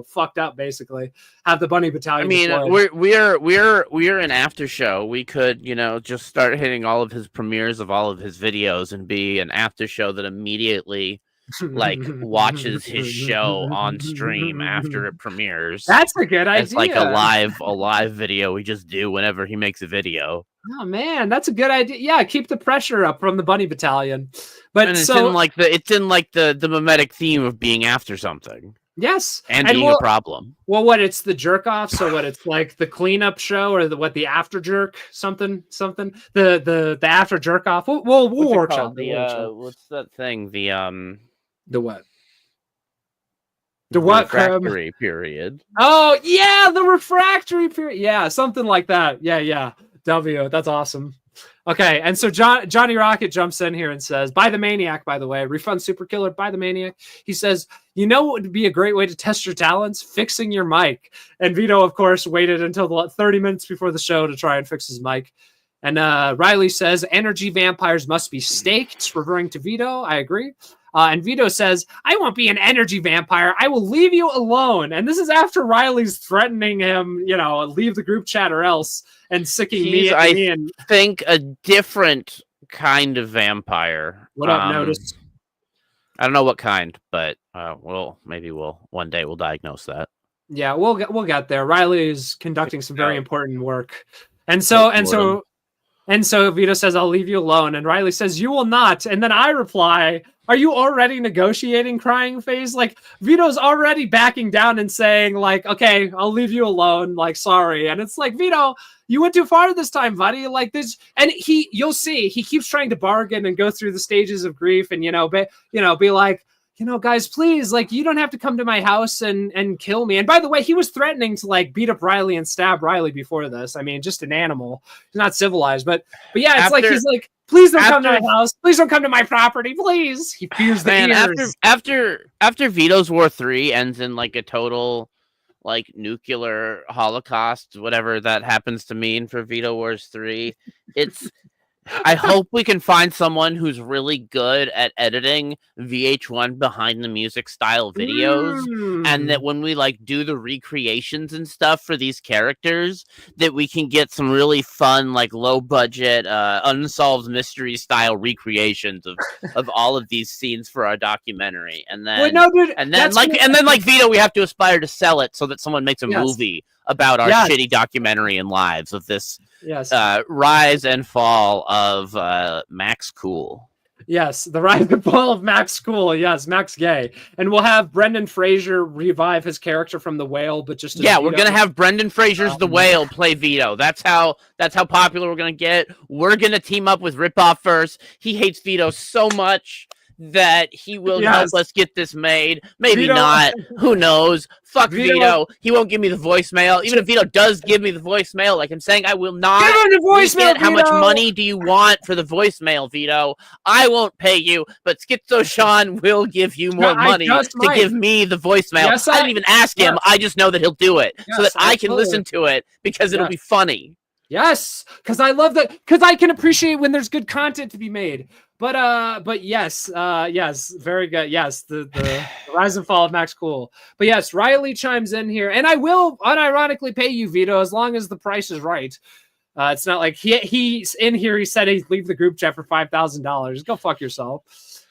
fucked up, basically. Have the Bunny Battalion. I mean, deployed. we're an after show. We could, just start hitting all of his premieres of all of his videos and be an after show that immediately like watches his show on stream after it premieres. That's a good idea. It's like a live video we just do whenever he makes a video. Oh man, that's a good idea. Yeah, keep the pressure up from the Bunny Battalion. But and it's in the mimetic theme of being after something. Yes, and being a problem. Well, it's the jerk off? So what? It's like the cleanup show, or the after jerk something? The after jerk off. We'll work on what's that thing? The what? The what? Refractory period. Oh yeah, the refractory period. Yeah, something like that. Yeah. W. That's awesome. Okay, and so Johnny Rocket jumps in here and says, by the Maniac, by the way, refund Super Killer by the Maniac. He says, you know what would be a great way to test your talents? Fixing your mic. And Vito, of course, waited until 30 minutes before the show to try and fix his mic. And Riley says, energy vampires must be staked, referring to Vito. I agree. And Vito says, I won't be an energy vampire. I will leave you alone. And this is after Riley's threatening him, leave the group chat or else, and sicking me. I think a different kind of vampire. What up, Notice? I don't know what kind, but maybe one day we'll diagnose that. Yeah, we'll get there. Riley is conducting some very important work. And so Vito says, I'll leave you alone. And Riley says, you will not. And then I reply, are you already negotiating, crying face? Like, Vito's already backing down and saying, like, okay, I'll leave you alone. Like, sorry. And it's like, Vito, you went too far this time, buddy. Like this. And you'll see, he keeps trying to bargain and go through the stages of grief and, be like, guys, please, like, you don't have to come to my house and kill me. And by the way, he was threatening to like beat up Riley and stab Riley before this. I mean, just an animal. He's not civilized, but yeah, it's he's like, please don't come to my house. Please don't come to my property. Please. He fears the ears. After Vito's War 3 ends in like a total like nuclear holocaust, whatever that happens to mean for Vito Wars 3, I hope we can find someone who's really good at editing VH1 behind the music style videos, and that when we like do the recreations and stuff for these characters, that we can get some really fun, like low budget, unsolved mystery style recreations of all of these scenes for our documentary. And then, Vito, we have to aspire to sell it so that someone makes a movie about our shitty documentary and lives of this rise and fall of Max Cool. Yes, the rise and fall of Max Cool. Yes, Max Gay. And we'll have Brendan Fraser revive his character from The Whale, but just we're gonna have Brendan Fraser's The Whale play Vito. That's how popular we're gonna get. We're gonna team up with Ripoff first. He hates Vito so much that he will help us get this made. Maybe Vito, not. Who knows? Fuck Vito. He won't give me the voicemail. Even if Vito does give me the voicemail, like I'm saying, I will not. Give him the voicemail, How much money do you want for the voicemail, Vito? I won't pay you, but Schizo Sean will give you more money to give me the voicemail. Yes, I didn't even ask him. I just know that he'll do it so that I can listen to it because it'll be funny. Yes, because I love that. Because I can appreciate when there's good content to be made. But yes, yes, very good. Yes, the rise and fall of Max Cool. But yes, Riley chimes in here, and I will unironically pay you, Vito, as long as the price is right. It's not like he's in here. He said he'd leave the group chat for $5,000. Go fuck yourself.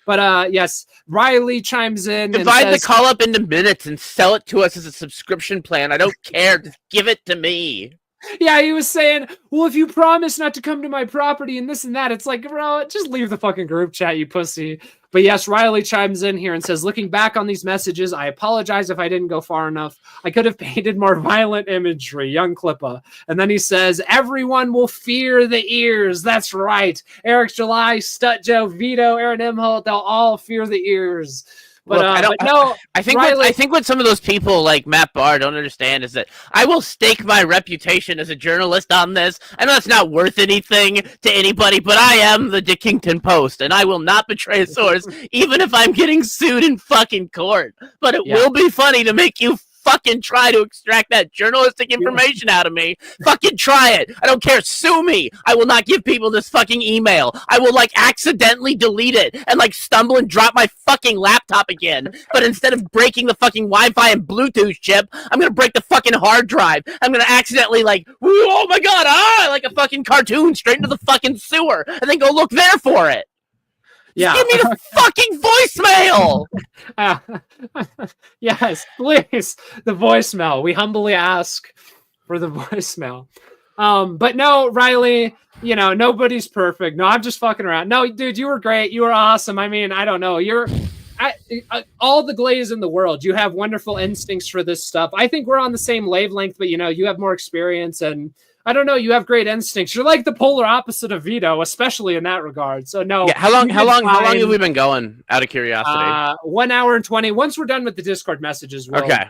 But yes, Riley chimes in. Divide and says, the call up into minutes and sell it to us as a subscription plan. I don't care. Just give it to me. Yeah, he was saying, well, if you promise not to come to my property and this and that, it's like, bro, just leave the fucking group chat, you pussy. But yes, Riley chimes in here and says, looking back on these messages, I apologize if I didn't go far enough. I could have painted more violent imagery, young Clippa. And then he says, everyone will fear the ears. That's right. Eric July, Stut Joe, Vito, Aaron Imholt, they'll all fear the ears. But, Look, I think what some of those people like Matt Barr don't understand is that I will stake my reputation as a journalist on this. I know it's not worth anything to anybody, but I am the Dickington Post, and I will not betray a source, even if I'm getting sued in fucking court. But it will be funny to make you fucking try to extract that journalistic information out of me. Fucking try it. I don't care. Sue me. I will not give people this fucking email. I will like accidentally delete it and like stumble and drop my fucking laptop again. But instead of breaking the fucking Wi-Fi and Bluetooth chip, I'm gonna break the fucking hard drive. I'm gonna accidentally like, oh my god, like a fucking cartoon straight into the fucking sewer and then go look there for it. Yeah. Give me the fucking voicemail. Yes, please. The voicemail. We humbly ask for the voicemail. But no, Riley, you know, nobody's perfect. No, I'm just fucking around. No, dude, you were great. You were awesome. I mean, I don't know. All the glaze in the world. You have wonderful instincts for this stuff. I think we're on the same wavelength, but you know, you have more experience and I don't know. You have great instincts. You're like the polar opposite of Vito, especially in that regard. So no. Yeah, how long have we been going? Out of curiosity. 1 hour and 20. Once we're done with the Discord messages, okay. Yeah.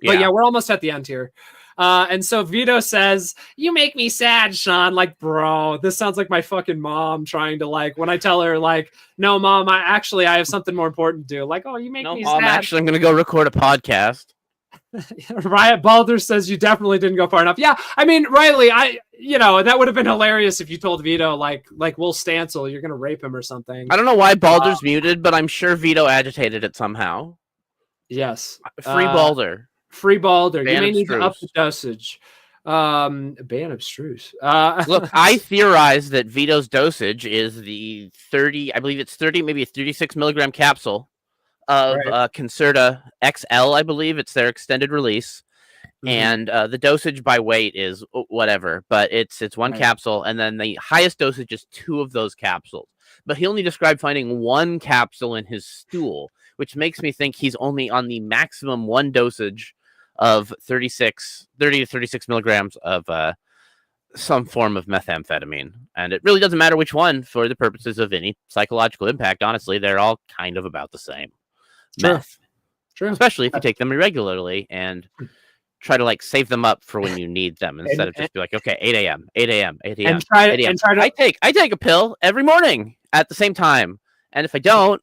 But yeah, we're almost at the end here. And so Vito says, "You make me sad, Sean." Like, bro, this sounds like my fucking mom trying to like when I tell her like, "No, mom, I have something more important to do." Like, "Oh, you make me mom, sad." Actually, I'm gonna go record a podcast. Riot Balder says you definitely didn't go far enough. Yeah, I mean, Riley, that would have been hilarious if you told Vito like Will Stancil, you're gonna rape him or something. I don't know why Balder's muted, but I'm sure Vito agitated it somehow. Yes, free Balder. Free Balder. Ban you may need to abstruse. up the dosage. Ban abstruse. Look, I theorize that Vito's dosage is the 30, I believe it's 30, maybe a 36 milligram capsule of Concerta XL, I believe it's their extended release, and the dosage by weight is whatever, but it's one capsule, and then the highest dosage is 2 of those capsules. But he only described finding 1 capsule in his stool, which makes me think he's only on the maximum 1 dosage of 30 to 36 milligrams of some form of methamphetamine. And it really doesn't matter which one for the purposes of any psychological impact. Honestly, they're all kind of about the same. Meth. True. Especially if you take them irregularly and try to like save them up for when you need them instead of just be like, okay, 8 a.m. And try to I take a pill every morning at the same time. And if I don't,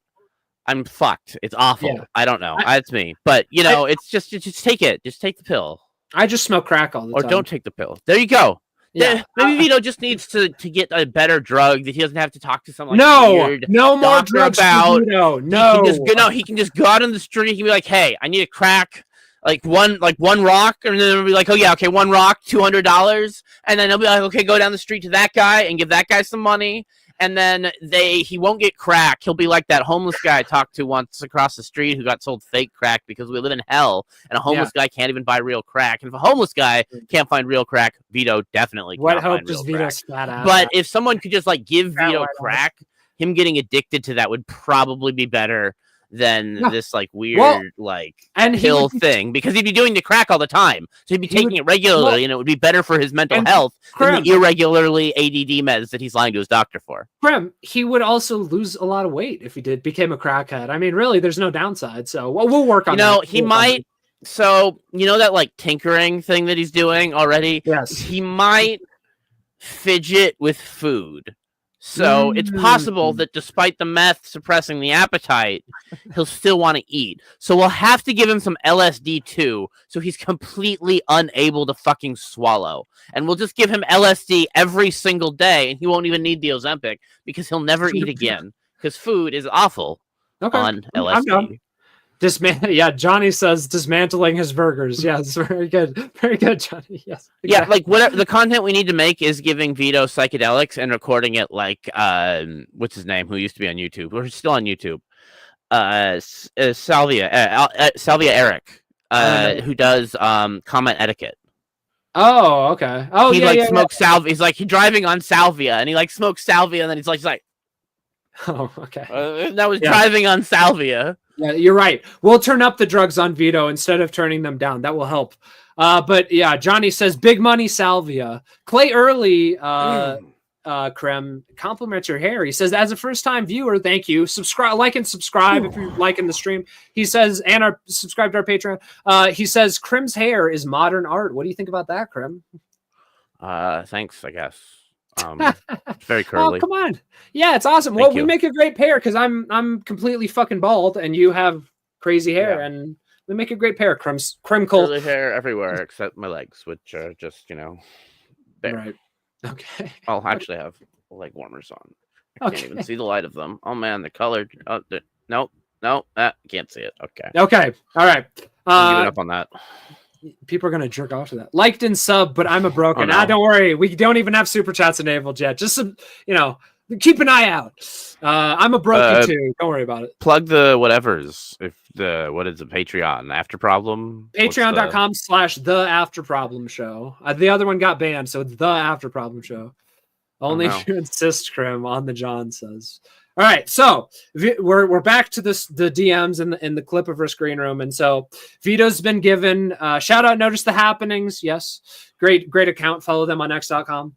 I'm fucked. It's awful. Yeah. I don't know. It's me. But you know, it's just take it. Just take the pill. I just smoke crack all the time. Or don't take the pill. There you go. Yeah. Maybe Vito just needs to get a better drug that he doesn't have to talk to some weird no more doctor drugs about. No. He can just go out on the street. He can be like, "Hey, I need a crack, like one rock," and then he'll be like, "Oh yeah, okay, 1 rock, $200," and then he'll be like, "Okay, go down the street to that guy and give that guy some money." And then he won't get crack. He'll be like that homeless guy I talked to once across the street who got sold fake crack because we live in hell, and a homeless guy can't even buy real crack. And if a homeless guy can't find real crack, Vito definitely can't find real crack. What hope does Vito spat out? But if someone could just like give Vito crack, him getting addicted to that would probably be better than this like weird pill thing, because he'd be doing the crack all the time, so he'd be taking it regularly, and it would be better for his mental health than the irregularly ADD meds that he's lying to his doctor for. Grim, he would also lose a lot of weight if he became a crackhead. I mean, really, there's no downside. So we'll work on that. He might. So that like tinkering thing that he's doing already. Yes, he might fidget with food. So it's possible that despite the meth suppressing the appetite, he'll still want to eat. So we'll have to give him some LSD too, so he's completely unable to fucking swallow. And we'll just give him LSD every single day, and he won't even need the Ozempic because he'll never eat again. Because food is awful on LSD. I'm done. Yeah, Johnny says dismantling his burgers. Yes, very good, Johnny. Yes, exactly. Yeah, like whatever the content we need to make is giving Vito psychedelics and recording it like what's his name, who used to be on YouTube, or still on YouTube, Salvia Eric, who does comment etiquette. Oh, okay. Oh, he smokes salvia. He's like driving on salvia, and he like smokes salvia, and then he's like, oh, okay. That was driving on salvia. Yeah, you're right. We'll turn up the drugs on Vito instead of turning them down. That will help. But yeah, Johnny says big money salvia. Clay Early, Krem, compliments your hair. He says, as a first-time viewer, thank you. Subscribe, like, and subscribe if you're liking the stream. He says, and subscribe to our Patreon. He says, Krem's hair is modern art. What do you think about that, Krem? Thanks, I guess. It's very curly. Oh, come on. Yeah, it's awesome. Thank you. We make a great pair because I'm completely fucking bald and you have crazy hair, and we make a great pair. Kremkle. Curly hair everywhere except my legs, which are just, bare. Right. Okay. I'll actually have leg warmers on. I can't even see the light of them. Oh man, the colored. Oh, nope. Can't see it. Okay. Okay. All right. I'm giving up on that. People are gonna jerk off to that. Liked and sub, but I'm a broken. Oh, no. Don't worry. We don't even have super chats enabled yet. Just keep an eye out. I'm a broken too. Don't worry about it. Plug the whatevers. What is the Patreon after problem? Patreon.com/the after problem show. The other one got banned, so it's the after problem show. Only if you insist, Krim, on the John says. All right, so we're back to the DMs in the clip of our screen room, and so Vito's been given shout out. Notice the happenings. Yes, great account. Follow them on x.com.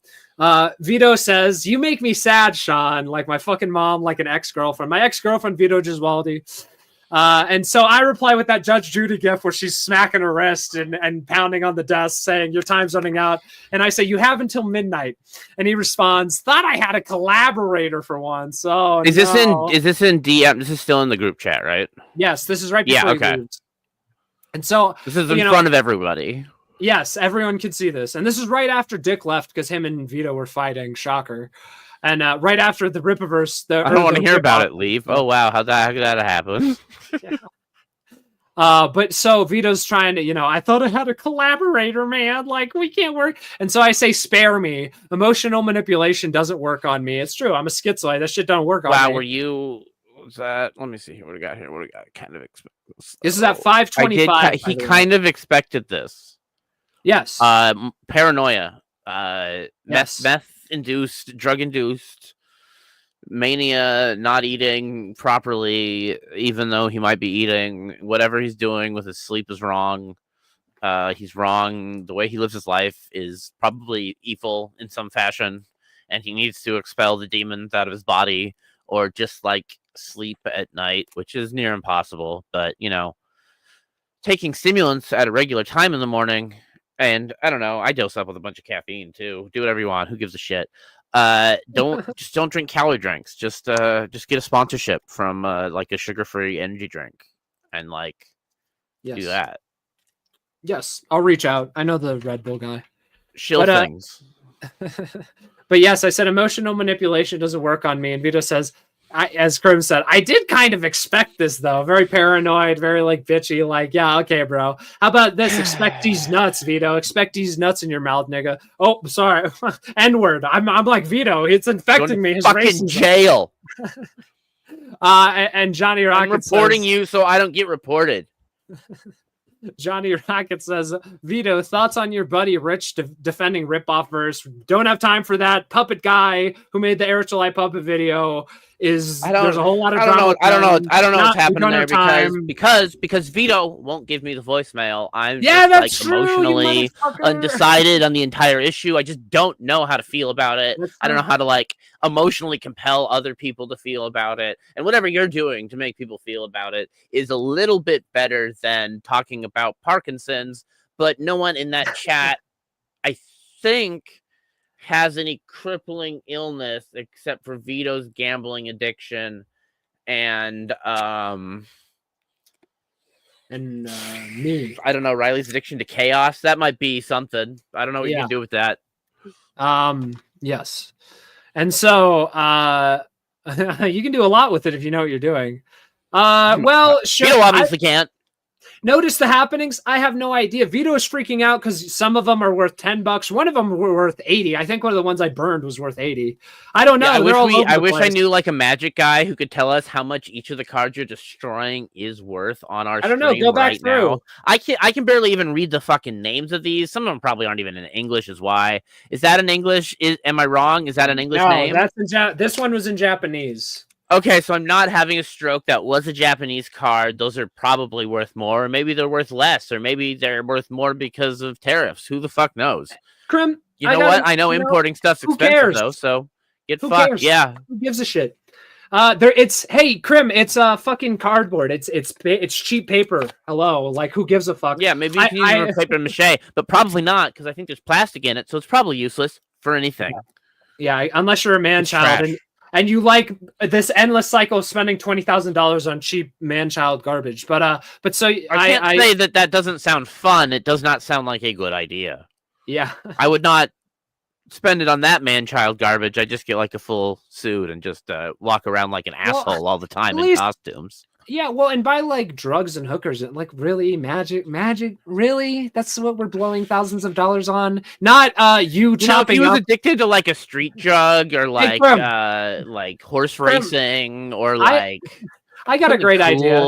Vito says, "You make me sad, Sean, like my fucking mom, like an ex-girlfriend. My ex-girlfriend, Vito Giswaldi." And so I reply with that Judge Judy gif where she's smacking her wrist and pounding on the desk saying, "Your time's running out." And I say, "You have until midnight." And he responds, "Thought I had a collaborator for once." Oh, is this in DM? This is still in the group chat, right? Yes, this is right before he leaves. And so this is in front of everybody. Yes, everyone can see this. And this is right after Dick left because him and Vito were fighting. Shocker. And right after the Rippaverse, I don't want to hear about it. Leave. Oh wow, how did that happen? But so Vito's trying to, I thought I had a collaborator, man. Like we can't work. And so I say, spare me. Emotional manipulation doesn't work on me. It's true. I'm a schizoid. That shit don't work on me. Wow, were you? Was that? Let me see here. What do we got here? What do we got? Kind of expect this is at 5:25. He kind of expected this. Yes. Paranoia. Yes. Meth-induced, drug-induced, mania, not eating properly, even though he might be eating. Whatever he's doing with his sleep is wrong. He's wrong. The way he lives his life is probably evil in some fashion, and he needs to expel the demons out of his body or just like sleep at night, which is near impossible. But, taking stimulants at a regular time in the morning. And I don't know, I dose up with a bunch of caffeine too. Do whatever you want. Who gives a shit? Don't drink calorie drinks. Just get a sponsorship from like a sugar-free energy drink, and do that. Yes, I'll reach out. I know the Red Bull guy. Shill things. But yes, I said emotional manipulation doesn't work on me, and Vito says, as Krim said, I did kind of expect this though. Very paranoid, very bitchy. Yeah, okay, bro. How about this? Expect these nuts, Vito. Expect these nuts in your mouth, nigga. Oh, sorry, N-word. I'm like Vito. It's infecting me. His fucking racism. Jail. And Johnny Rocket. I'm reporting you so I don't get reported. Johnny Rocket says, Vito, thoughts on your buddy Rich defending ripoff verse? Don't have time for that. Puppet guy who made the Air July puppet video there's a whole lot of drama. I don't know what's happening there because Vito won't give me the voicemail. I'm just emotionally undecided on the entire issue. I just don't know how to feel about it. I don't know how to emotionally compel other people to feel about it. And whatever you're doing to make people feel about it is a little bit better than talking about Parkinson's, but no one in that chat, I think, has any crippling illness except for Vito's gambling addiction and me. I don't know, Riley's addiction to chaos. That might be something. I don't know what you Yeah. can do with that. Yes. And so you can do a lot with it if you know what you're doing. Well, sure. Vito obviously can't. Notice the happenings. I have no idea. Vito is freaking out because some of them are worth $10. One of them were worth 80. I think one of the ones I burned was worth 80. I don't know. Yeah, I wish I knew like a magic guy who could tell us how much each of the cards you're destroying is worth on our I don't know. Go back through. Now. I can barely even read the fucking names of these. Some of them probably aren't even in English. Is why. Is that in English? Am I wrong? Is that an English name? That's this one was in Japanese. Okay, so I'm not having a stroke. That was a Japanese card. Those are probably worth more. Or maybe they're worth less. Or maybe they're worth more because of tariffs. Who the fuck knows? Krim, You know what? I know importing stuff's expensive, though, so get fucked. Cares? Yeah. Who gives a shit? Hey, Krim, it's fucking cardboard. It's cheap paper. Hello, like who gives a fuck? Yeah, maybe you can use it for paper mache, but probably not, because I think there's plastic in it, so it's probably useless for anything. Yeah, unless you're a man-child and you like this endless cycle of spending $20,000 on cheap man-child garbage. But so I can't say that doesn't sound fun. It does not sound like a good idea. Yeah. I would not spend it on that man-child garbage. I just get like a full suit and just walk around like an asshole all the time in costumes. Yeah, well, and buy like drugs and hookers and like really magic, really? That's what we're blowing thousands of dollars on. Not you chopping. If he was up... addicted to like a street drug or like horse racing or like. I got a great idea.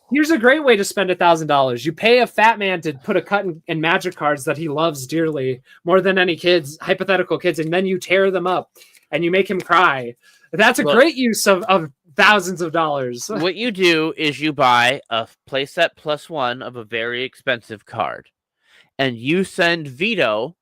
Here's a great way to spend $1,000. You pay a fat man to put a cut in magic cards that he loves dearly, more than any hypothetical kids, and then you tear them up and you make him cry. That's a great use of thousands of dollars. What you do is you buy a playset +1 of a very expensive card, and you send Vito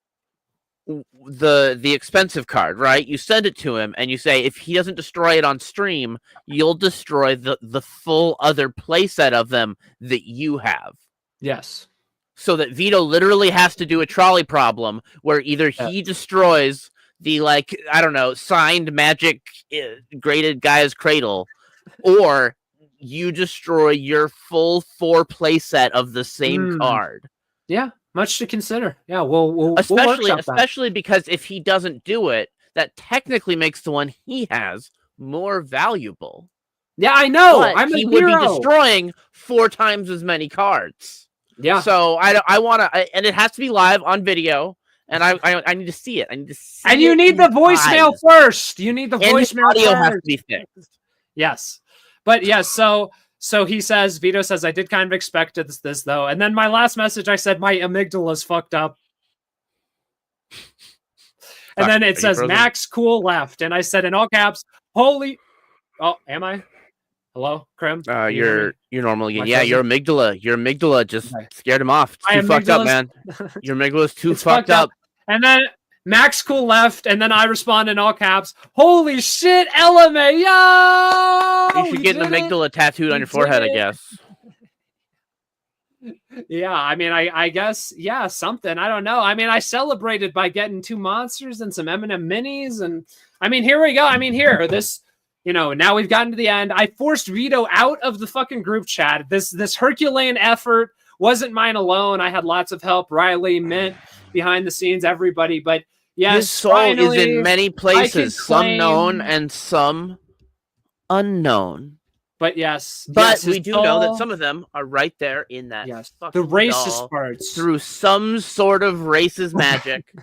the expensive card, right? You send it to him and you say, if he doesn't destroy it on stream, you'll destroy the full other playset of them that you have. Yes. So that Vito literally has to do a trolley problem where either he destroys the, like, I don't know, signed magic graded Gaia's Cradle, or you destroy your full 4 playset of the same card. Yeah. Much to consider. Yeah, we'll especially because if he doesn't do it, that technically makes the one he has more valuable. Yeah, I know. But I'm a hero. Would be destroying 4 times as many cards. Yeah. So I want to, and it has to be live on video, and I need to see it. I need to see. And you need the voicemail first. You need the voicemail. The audio has to be fixed. Yes, but yes. So he says, Vito says, I did kind of expect this though. And then my last message, I said, my amygdala's fucked up. And then it says, Max Cool left. And I said in all caps, holy. Oh, am I? Hello, Krim? You're normal again. Yeah, your amygdala just scared him off. It's too fucked up, man. Your amygdala's too fucked up. And then Max Cool left, and then I respond in all caps, holy shit, LMA, yo! You should get an amygdala tattooed on your forehead, I guess. Yeah, I mean, I guess, yeah, something. I don't know. I mean, I celebrated by getting 2 monsters and some M&M minis, and I mean, here we go. I mean, now we've gotten to the end. I forced Vito out of the fucking group chat. This Herculean effort wasn't mine alone. I had lots of help. Riley, Mint, behind the scenes, everybody, but yes, his soul is in many places, some known and some unknown. But yes, we do know that some of them are right there in that. Yes, the racist parts. Through some sort of racist magic,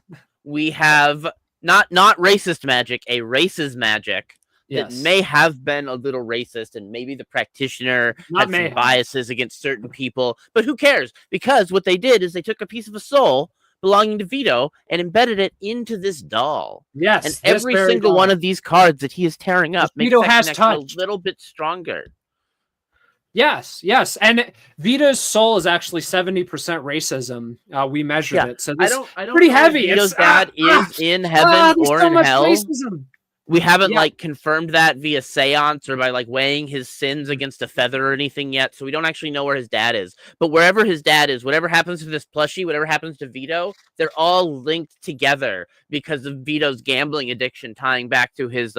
we have not racist magic, a racist magic that may have been a little racist, and maybe the practitioner had some biases against certain people. But who cares? Because what they did is they took a piece of a soul belonging to Vito and embedded it into this doll. Yes. And every single one of these cards that he is tearing up makes that connection a little bit stronger. Yes. And Vito's soul is actually 70% racism. We measured it. So this I don't pretty know heavy. Vito's dad is in heaven or in hell. Racism. We haven't like confirmed that via seance or by like weighing his sins against a feather or anything yet, so we don't actually know where his dad is. But wherever his dad is, whatever happens to this plushie, whatever happens to Vito, they're all linked together because of Vito's gambling addiction, tying back to his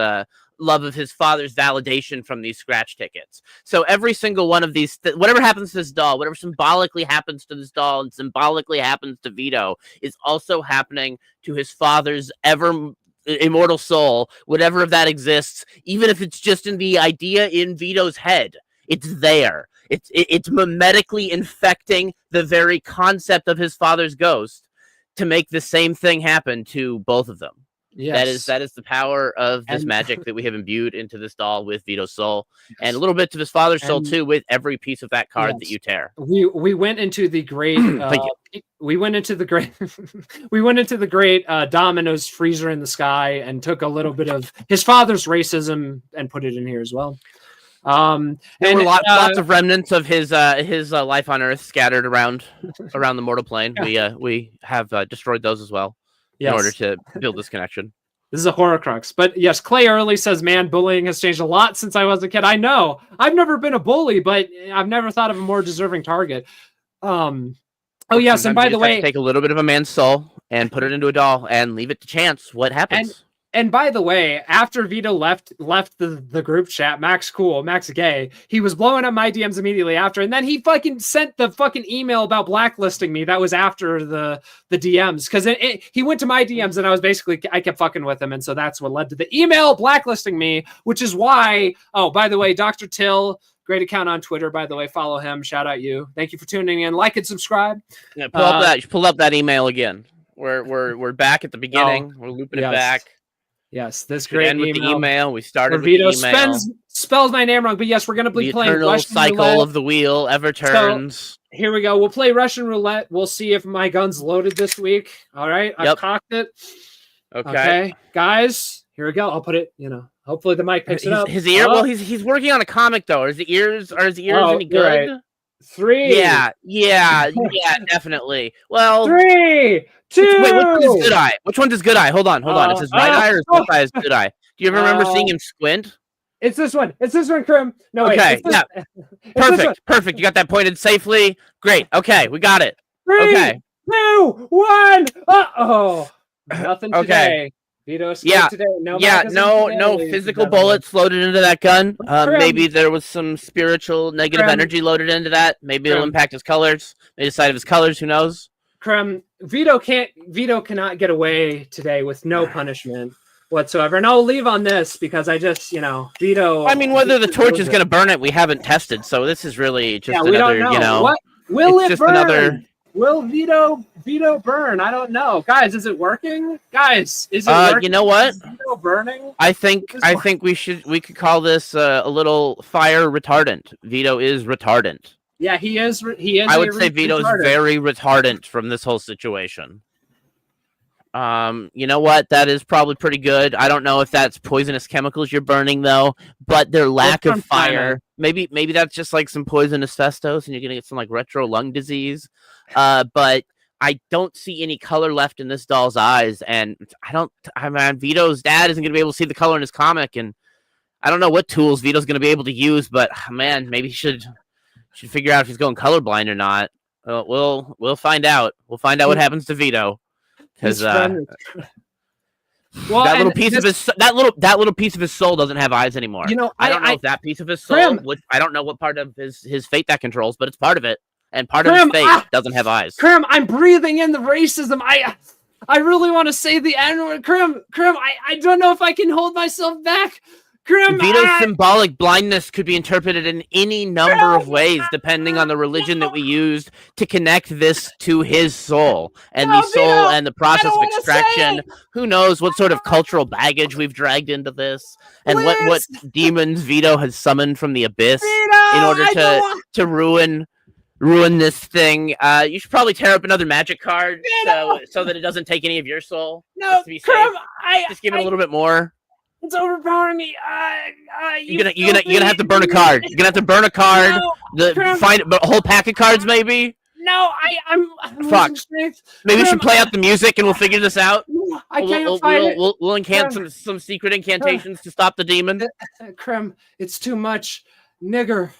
love of his father's validation from these scratch tickets. So every single one of these, whatever happens to this doll, whatever symbolically happens to this doll and symbolically happens to Vito, is also happening to his father's immortal soul, whatever of that exists, even if it's just in the idea in Vito's head, it's there. It's mimetically infecting the very concept of his father's ghost to make the same thing happen to both of them. Yes. That is the power of this magic that we have imbued into this doll with Vito's soul, and a little bit to his father's soul too, with every piece of that card that you tear. We went into the great we went into the great Domino's freezer in the sky and took a little bit of his father's racism and put it in here as well. There were lots of remnants of his life on Earth scattered around the mortal plane. We have destroyed those as well. In order to build this connection. This is a Horcrux. But yes, Clay Early says, man, bullying has changed a lot since I was a kid. I know. I've never been a bully, but I've never thought of a more deserving target. Oh, yes, and by the way... Take a little bit of a man's soul and put it into a doll and leave it to chance what happens. And by the way, after Vito left the group chat, Max Gay, he was blowing up my DMs immediately after, and then he fucking sent the fucking email about blacklisting me. That was after the DMs, because he went to my DMs, and I kept fucking with him, and so that's what led to the email blacklisting me, which is why, oh, by the way, Dr. Till, great account on Twitter, by the way, follow him, shout out you. Thank you for tuning in, like and subscribe. Yeah, pull up that email again. We're back at the beginning. We're looping it back. Yes, this great end with the email. We started with Vito the email. Spells my name wrong, but yes, we're going to be playing eternal Russian cycle roulette. Of the wheel ever turns. So, here we go. We'll play Russian roulette. We'll see if my gun's loaded this week. All right, I've cocked it. Okay, guys, here we go. I'll put it. Hopefully the mic picks it up. His ear. Well, he's working on a comic though. Are his ears any good? Right. 3. Yeah, definitely. Well, 3, 2. Wait, which one is good eye? Which one does good eye? Hold on. Is his right eye or his left eye is good eye? Do you ever remember seeing him squint? It's this one, Krim. No, okay, wait. Perfect. You got that pointed safely. Great. Okay, we got it. 3, okay. 2, 1. Nothing today. Vito today. No physical bullets loaded into that gun. Maybe there was some spiritual negative energy loaded into that. Maybe it'll impact his colors. Maybe the side of his colors. Who knows? Vito cannot get away today with no punishment whatsoever. And I'll leave on this because I just, Vito. I mean, whether the torch is going to burn it, we haven't tested. So this is really just another, What will it burn? Will Vito burn? I don't know. Guys, is it working? Guys, is it working? You know what? Is Vito burning? I think we could call this a little fire retardant. Vito is retardant. Yeah, he is. I would say Vito is very retardant from this whole situation. You know what? That is probably pretty good. I don't know if that's poisonous chemicals you're burning though, but their lack of fire. Maybe that's just like some poison asbestos and you're gonna get some like retro lung disease. But I don't see any color left in this doll's eyes, and Vito's dad isn't gonna be able to see the color in his comic, and I don't know what tools Vito's gonna be able to use, but man, maybe he should figure out if he's going colorblind or not. We'll find out. We'll find out what happens to Vito. Because that little piece of his soul doesn't have eyes anymore. I don't know if that piece of his soul. I don't know what part of his fate that controls, but it's part of it, and part of his fate doesn't have eyes. Krim, I'm breathing in the racism. I really want to say the N-word. Krim, I don't know if I can hold myself back. Vito's symbolic blindness could be interpreted in any number of ways, depending on the religion that we used to connect this to his soul and the soul and the process of extraction. Who knows what sort of cultural baggage we've dragged into this, and what demons Vito has summoned from the abyss in order to ruin this thing. You should probably tear up another magic card so that it doesn't take any of your soul. No, just give it a little bit more. It's overpowering me. You're gonna have to burn a card. You're gonna have to burn a card. Find a whole pack of cards, maybe. No, I'm fuck. Maybe we should play out the music and we'll figure this out. No, I can't fight it. We'll incant some secret incantations to stop the demon. Krem, it's too much. Nigger.